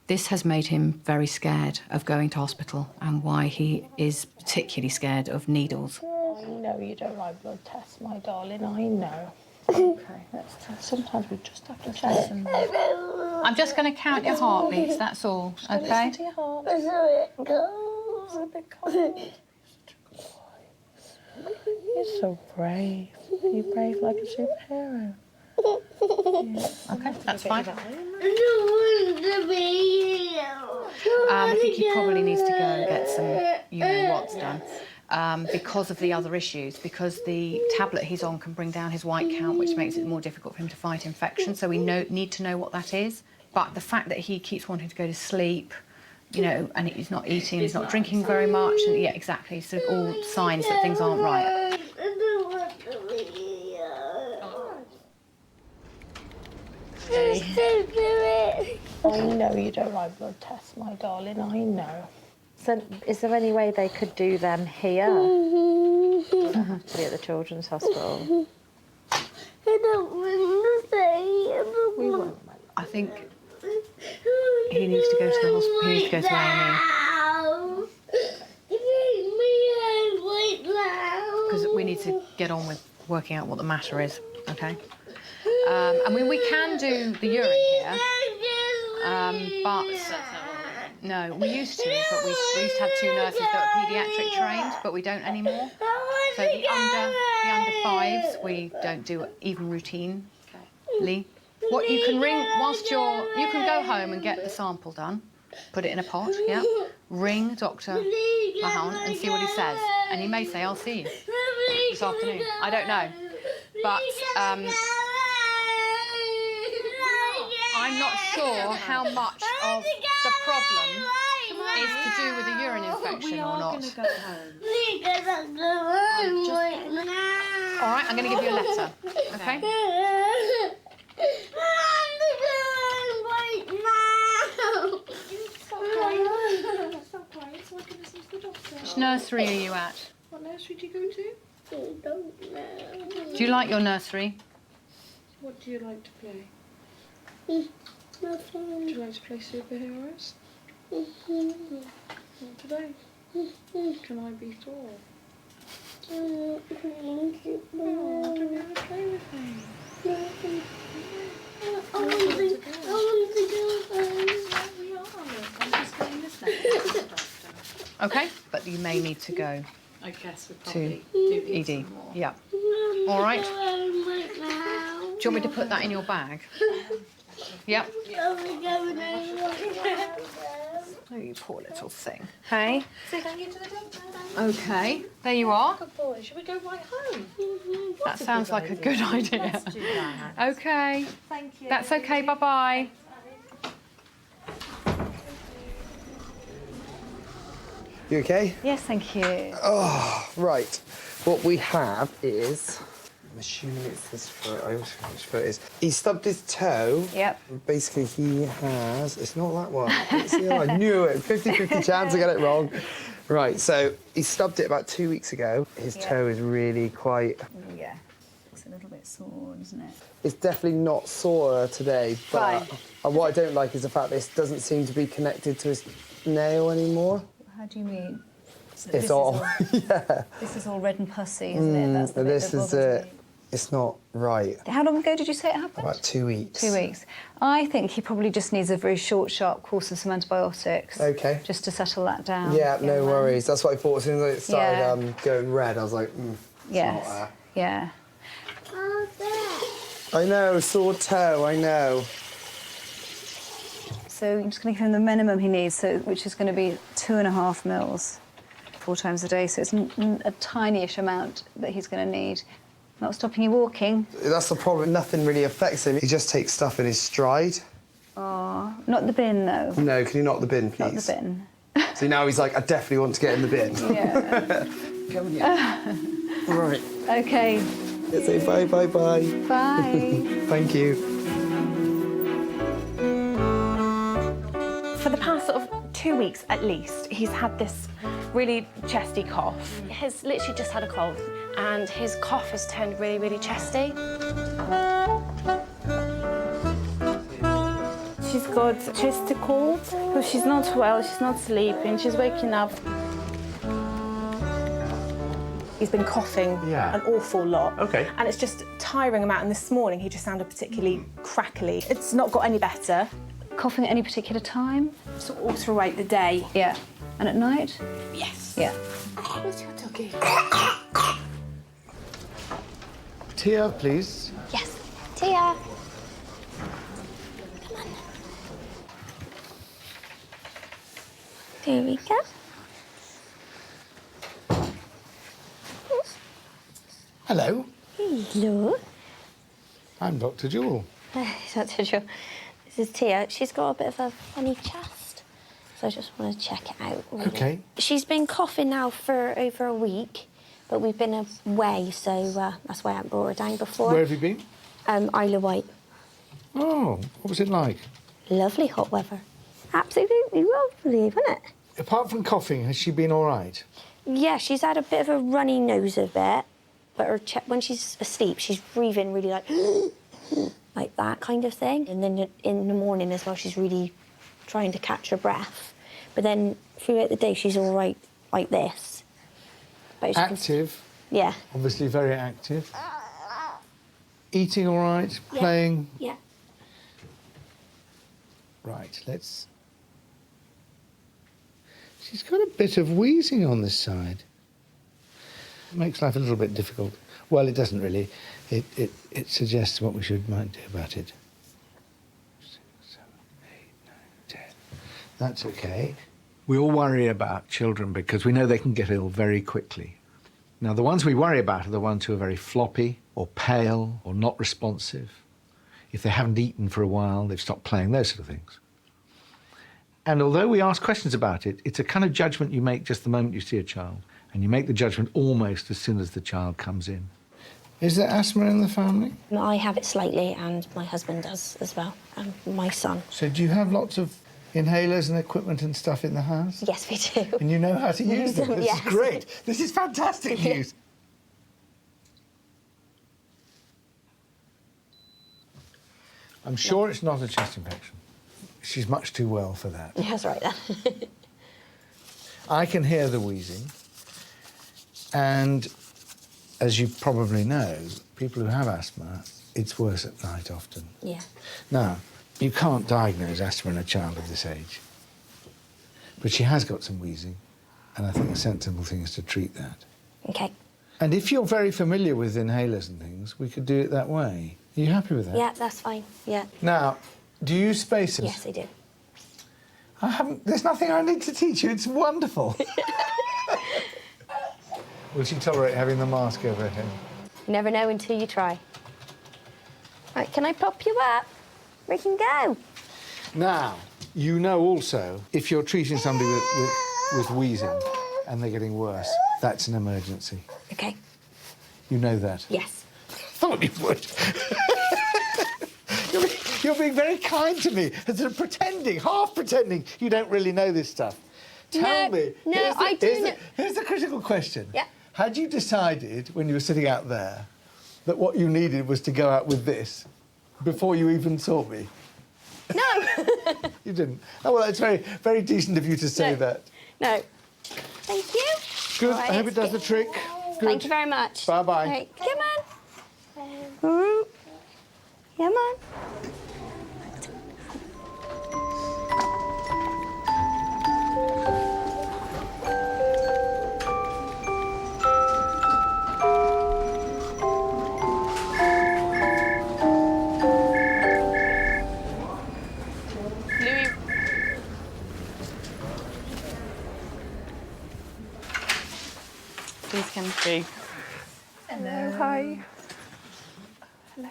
[SPEAKER 2] This has made him very scared of going to hospital and why he is particularly scared of needles.
[SPEAKER 8] I know you don't like blood tests, my darling, I know. Okay, let's test. Sometimes we just have to test them.
[SPEAKER 2] I'm just going to count your heartbeats, that's all, okay?
[SPEAKER 8] Listen to your heart.
[SPEAKER 6] It's
[SPEAKER 8] a bit cold. You're so brave. You're brave like a superhero.
[SPEAKER 2] Yeah. Okay, that's fine. I think he probably needs to go and get some you-know-whats done because of the other issues, because the tablet he's on can bring down his white count, which makes it more difficult for him to fight infection, so we need to know what that is. But the fact that he keeps wanting to go to sleep, you know, and he's not eating, he's not drinking very much, and yeah, exactly, so all signs that things aren't right.
[SPEAKER 8] I know you don't like blood tests, my darling, I know. So is there any way they could do them here? You don't have to be at the Children's Hospital.
[SPEAKER 6] I don't want to say.
[SPEAKER 8] We won't.
[SPEAKER 2] I think he needs to go to the hospital, he needs to go to A&E. Because we need to get on with working out what the matter is, okay? I mean, we can do the urine here, but no, we used to, but we used to have 2 nurses that were paediatric trained, but we don't anymore. So the under 5s, we don't do it even routinely. What you can ring whilst you can go home and get the sample done, put it in a pot, yeah. Ring Dr. Mahan and see what he says, and he may say, "I'll see you this afternoon." I don't know, but I'm not sure how much of the problem is to do with a urine infection or not. All right, I'm going to give you a letter, okay? Which nursery are you at?
[SPEAKER 13] What nursery do you go to?
[SPEAKER 6] I don't know.
[SPEAKER 2] Do you like your nursery?
[SPEAKER 13] What do you like to play?
[SPEAKER 6] Nothing.
[SPEAKER 13] Do you like to play superheroes? Not today. Can I be Thor?
[SPEAKER 6] Oh,
[SPEAKER 13] don't you want to play with me?
[SPEAKER 6] I want to go home.
[SPEAKER 13] We are. I'm just getting this now.
[SPEAKER 2] Okay, but you may need to go
[SPEAKER 13] I guess we
[SPEAKER 2] to
[SPEAKER 13] probably do need
[SPEAKER 2] ED.
[SPEAKER 13] some more.
[SPEAKER 2] Yeah. All right.
[SPEAKER 6] Do
[SPEAKER 2] Do you want me to put that in your bag? Yep. Oh, you poor little thing. Hey.
[SPEAKER 13] So can you get to the doctor?
[SPEAKER 2] Okay. There you are.
[SPEAKER 13] Good boy. Should we go right home?
[SPEAKER 2] That sounds like a good idea.
[SPEAKER 13] Let's do that.
[SPEAKER 2] Okay.
[SPEAKER 13] Thank you.
[SPEAKER 2] That's okay. Bye-bye.
[SPEAKER 11] You okay?
[SPEAKER 3] Yes, thank you.
[SPEAKER 11] Oh, right. What we have is, I'm assuming it's this foot. I always forget which foot it is. He stubbed his toe.
[SPEAKER 3] Yep.
[SPEAKER 11] Basically, he has. It's not that one. It's the other. I knew it. 50-50 chance to get it wrong. Right. So he stubbed it about 2 weeks ago. His toe is really quite.
[SPEAKER 3] Yeah. It's a little bit sore, isn't it?
[SPEAKER 11] It's definitely not sore today, but
[SPEAKER 3] Right.
[SPEAKER 11] What I don't like is the fact this doesn't seem to be connected to his nail anymore.
[SPEAKER 3] How do you mean? So
[SPEAKER 11] It's all, yeah.
[SPEAKER 3] This is all red and pussy, isn't it? That's the bit
[SPEAKER 11] This
[SPEAKER 3] that
[SPEAKER 11] is
[SPEAKER 3] bothers me.
[SPEAKER 11] it's not right.
[SPEAKER 3] How long ago did you say it happened?
[SPEAKER 11] About 2 weeks.
[SPEAKER 3] 2 weeks. I think he probably just needs a very short, sharp course of some antibiotics.
[SPEAKER 11] Okay.
[SPEAKER 3] Just to settle that down.
[SPEAKER 11] Yeah, no worries. That's what I thought. As soon as it started
[SPEAKER 3] Yeah.
[SPEAKER 11] going red, I was like, it's
[SPEAKER 3] Yes.
[SPEAKER 11] not there.
[SPEAKER 3] Yeah.
[SPEAKER 11] I know, sore toe, I know.
[SPEAKER 3] So I'm just going to give him the minimum he needs, which is going to be 2.5 mils. 4 times a day, so it's a tiny-ish amount that he's going to need. Not stopping you walking.
[SPEAKER 11] That's the problem. Nothing really affects him. He just takes stuff in his stride.
[SPEAKER 3] Oh, not the bin, though.
[SPEAKER 11] No, can you knock the bin, please?
[SPEAKER 3] Not the bin.
[SPEAKER 11] See, now he's like, I definitely want to get in the bin.
[SPEAKER 3] Yeah.
[SPEAKER 11] Right.
[SPEAKER 3] OK.
[SPEAKER 11] Let's say bye, bye, bye.
[SPEAKER 3] Bye.
[SPEAKER 11] Thank you.
[SPEAKER 4] For the past sort of 2 weeks at least, he's had this really chesty cough. He's literally just had a cold and his cough has turned really, really chesty.
[SPEAKER 23] She's got chest cold, so she's not well, she's not sleeping, she's waking up.
[SPEAKER 4] He's been coughing an awful lot.
[SPEAKER 1] OK.
[SPEAKER 4] And it's just tiring him out. And this morning, he just sounded particularly crackly. It's not got any better.
[SPEAKER 3] Coughing at any particular time?
[SPEAKER 4] So all throughout the day.
[SPEAKER 3] Yeah. And at night?
[SPEAKER 4] Yes.
[SPEAKER 3] Yeah.
[SPEAKER 4] Where's your doggy?
[SPEAKER 14] Tia, please.
[SPEAKER 7] Yes. Tia. Here we go.
[SPEAKER 14] Hello.
[SPEAKER 7] Hello.
[SPEAKER 14] I'm Dr. Jewel.
[SPEAKER 7] Dr. Joe. This is Tia. She's got a bit of a funny chest, so I just want to check it out. Really.
[SPEAKER 14] OK.
[SPEAKER 7] She's been coughing now for over a week, but we've been away, so that's why I haven't brought her down before.
[SPEAKER 14] Where have you been?
[SPEAKER 7] Isle of Wight.
[SPEAKER 14] Oh, what was it like?
[SPEAKER 7] Lovely hot weather. Absolutely lovely, wasn't it?
[SPEAKER 14] Apart from coughing, has she been all right?
[SPEAKER 7] Yeah, she's had a bit of a runny nose a bit, but her when she's asleep, she's breathing really like like that kind of thing. And then in the morning as well, she's really trying to catch her breath. But then throughout the day, she's all right like this. But as you can
[SPEAKER 14] Active?
[SPEAKER 7] Yeah.
[SPEAKER 14] Obviously very active. Eating all right?
[SPEAKER 7] Yeah.
[SPEAKER 14] Playing?
[SPEAKER 7] Yeah.
[SPEAKER 14] Right, let's... She's got a bit of wheezing on this side. It makes life a little bit difficult. Well, it doesn't really. It suggests what we might do about it. 6, 7, 8, 9, 10. That's OK. We all worry about children because we know they can get ill very quickly. Now, the ones we worry about are the ones who are very floppy or pale or not responsive. If they haven't eaten for a while, they've stopped playing, those sort of things. And although we ask questions about it, it's a kind of judgment you make just the moment you see a child. And you make the judgment almost as soon as the child comes in. Is there asthma in the family?
[SPEAKER 7] I have it slightly, and my husband does as well, and my son.
[SPEAKER 14] So do you have lots of inhalers and equipment and stuff in the house?
[SPEAKER 7] Yes, we do.
[SPEAKER 14] And you know how to use them? This
[SPEAKER 7] Yes.
[SPEAKER 14] is great. This is fantastic news. I'm sure it's not a chest infection. She's much too well for that.
[SPEAKER 7] Yeah, that's right then.
[SPEAKER 14] I can hear the wheezing. And as you probably know, people who have asthma, it's worse at night often.
[SPEAKER 7] Yeah.
[SPEAKER 14] Now, you can't diagnose asthma in a child of this age. But she has got some wheezing, and I think a sensible thing is to treat that.
[SPEAKER 7] OK.
[SPEAKER 14] And if you're very familiar with inhalers and things, we could do it that way. Are you happy with that?
[SPEAKER 7] Yeah, that's fine. Yeah.
[SPEAKER 14] Now, do you use spacers?
[SPEAKER 7] Yes, I do.
[SPEAKER 14] I haven't... There's nothing I need to teach you. It's wonderful. Will she tolerate having the mask over him?
[SPEAKER 7] You never know until you try. Right, can I pop you up? We can go.
[SPEAKER 14] Now, you know also, if you're treating somebody with wheezing and they're getting worse, that's an emergency.
[SPEAKER 7] OK.
[SPEAKER 14] You know that?
[SPEAKER 7] Yes.
[SPEAKER 14] Thought you would. You're being very kind to me, as sort of pretending, half pretending you don't really know this stuff. Tell me.
[SPEAKER 7] No, I do know.
[SPEAKER 14] Here's the critical question.
[SPEAKER 7] Yeah.
[SPEAKER 14] Had you decided, when you were sitting out there, that what you needed was to go out with this before you even saw me?
[SPEAKER 7] No.
[SPEAKER 14] You didn't? Oh, well, it's very, very decent of you to say that.
[SPEAKER 7] No. Thank you.
[SPEAKER 14] Good.
[SPEAKER 7] Right,
[SPEAKER 14] I hope it does the trick. Good.
[SPEAKER 7] Thank you very much.
[SPEAKER 14] Bye-bye.
[SPEAKER 7] Right, come on. Come on.
[SPEAKER 21] Please come through.
[SPEAKER 23] Hello, hi. Hello.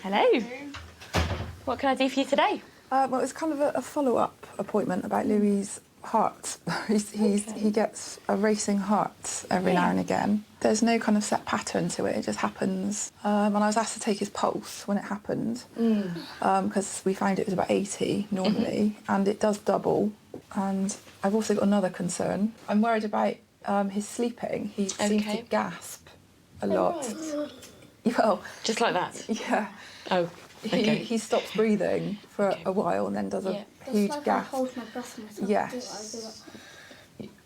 [SPEAKER 21] Hello. What can I do for you today?
[SPEAKER 9] Well, it's kind of a follow-up appointment about Louis' heart. He gets a racing heart every now and again. There's no kind of set pattern to it, it just happens. And I was asked to take his pulse when it happened, because we found it was about 80 normally, and it does double. And I've also got another concern. I'm worried about his sleeping. He seems to gasp a lot.
[SPEAKER 21] Right.
[SPEAKER 9] Well,
[SPEAKER 21] just like that?
[SPEAKER 9] Yeah.
[SPEAKER 21] Oh, okay.
[SPEAKER 9] He stops breathing for a while and then does a huge gasp. Yes.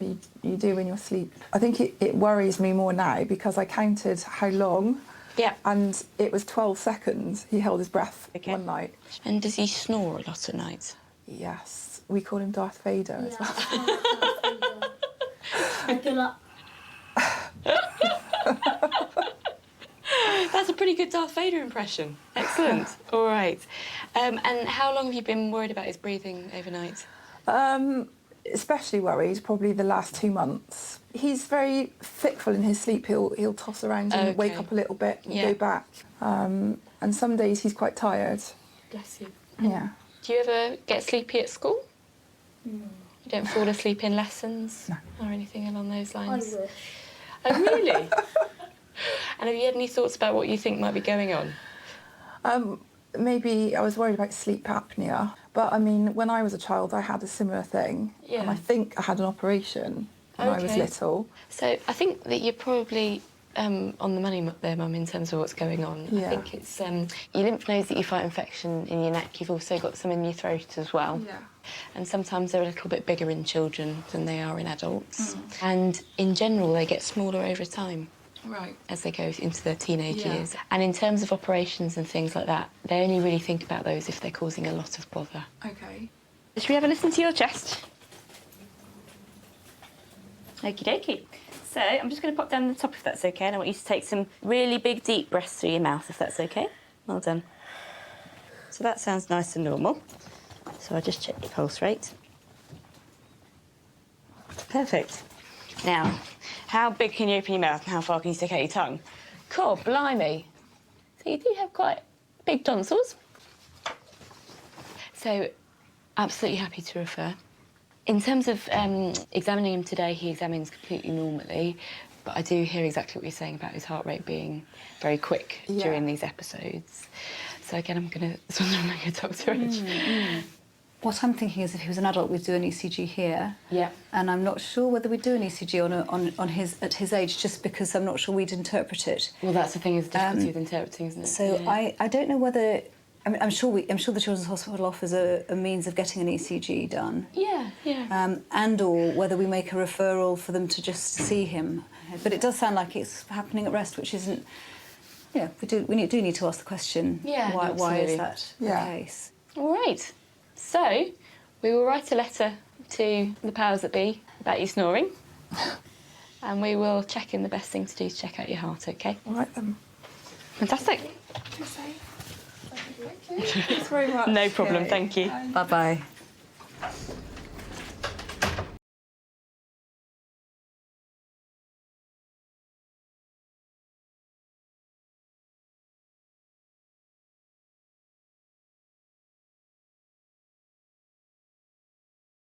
[SPEAKER 9] You do in your sleep. I think it worries me more now because I counted how long.
[SPEAKER 21] Yeah.
[SPEAKER 9] And it was 12 seconds he held his breath one night.
[SPEAKER 21] And does he snore a lot at night?
[SPEAKER 9] Yes. We call him Darth Vader as well.
[SPEAKER 6] I feel like...
[SPEAKER 21] That's a pretty good Darth Vader impression. Excellent. All right. And how long have you been worried about his breathing overnight?
[SPEAKER 9] Especially worried probably the last 2 months. He's very fitful in his sleep. He'll toss around and wake up a little bit and go back. And some days he's quite tired.
[SPEAKER 21] Bless you.
[SPEAKER 9] Yeah.
[SPEAKER 21] Do you ever get sleepy at school? You don't fall asleep in lessons or anything along those lines?
[SPEAKER 6] I wish.
[SPEAKER 21] Oh, really? And have you had any thoughts about what you think might be going on?
[SPEAKER 9] Maybe I was worried about sleep apnea, but I mean, when I was a child, I had a similar thing.
[SPEAKER 21] Yeah.
[SPEAKER 9] And I think I had an operation when I was little.
[SPEAKER 21] So I think that you're probably on the money there, Mum, in terms of what's going on.
[SPEAKER 9] Yeah.
[SPEAKER 21] I think it's your lymph nodes that you fight infection in your neck. You've also got some in your throat as well.
[SPEAKER 9] Yeah.
[SPEAKER 21] And sometimes they're a little bit bigger in children than they are in adults. And in general, they get smaller over time.
[SPEAKER 9] Right.
[SPEAKER 21] As they go into their teenage years. And in terms of operations and things like that, they only really think about those if they're causing a lot of bother.
[SPEAKER 9] Okay.
[SPEAKER 21] Should we have a listen to your chest? Okie dokie. So I'm just going to pop down the top if that's okay, and I want you to take some really big deep breaths through your mouth if that's okay. Well done. So that sounds nice and normal. So I'll just check your pulse rate. Perfect. Now, how big can you open your mouth and how far can you stick out your tongue? Cool, blimey. So you do have quite big tonsils. So, absolutely happy to refer. In terms of examining him today, he examines completely normally, but I do hear exactly what you're saying about his heart rate being very quick during these episodes. So again, I'm going to sort of make a doctorate.
[SPEAKER 15] What I'm thinking is if he was an adult, we'd do an ECG here.
[SPEAKER 21] Yeah.
[SPEAKER 15] And I'm not sure whether we'd do an ECG at his age, just because I'm not sure we'd interpret it.
[SPEAKER 21] Well, that's the thing, is the difficulty with interpreting, isn't it?
[SPEAKER 15] So I don't know whether... I mean, I'm sure the Children's Hospital offers a means of getting an ECG done.
[SPEAKER 21] Yeah, yeah.
[SPEAKER 15] And or whether we make a referral for them to just see him. But it does sound like it's happening at rest, which isn't... Yeah, we do need to ask the question, why is that the case?
[SPEAKER 21] All right. So, we will write a letter to the powers that be about you snoring. And we will check in. The best thing to do is check out your heart, OK?
[SPEAKER 9] All right, then.
[SPEAKER 21] Fantastic.
[SPEAKER 9] Thanks very much.
[SPEAKER 21] No problem, thank you.
[SPEAKER 15] Bye-bye.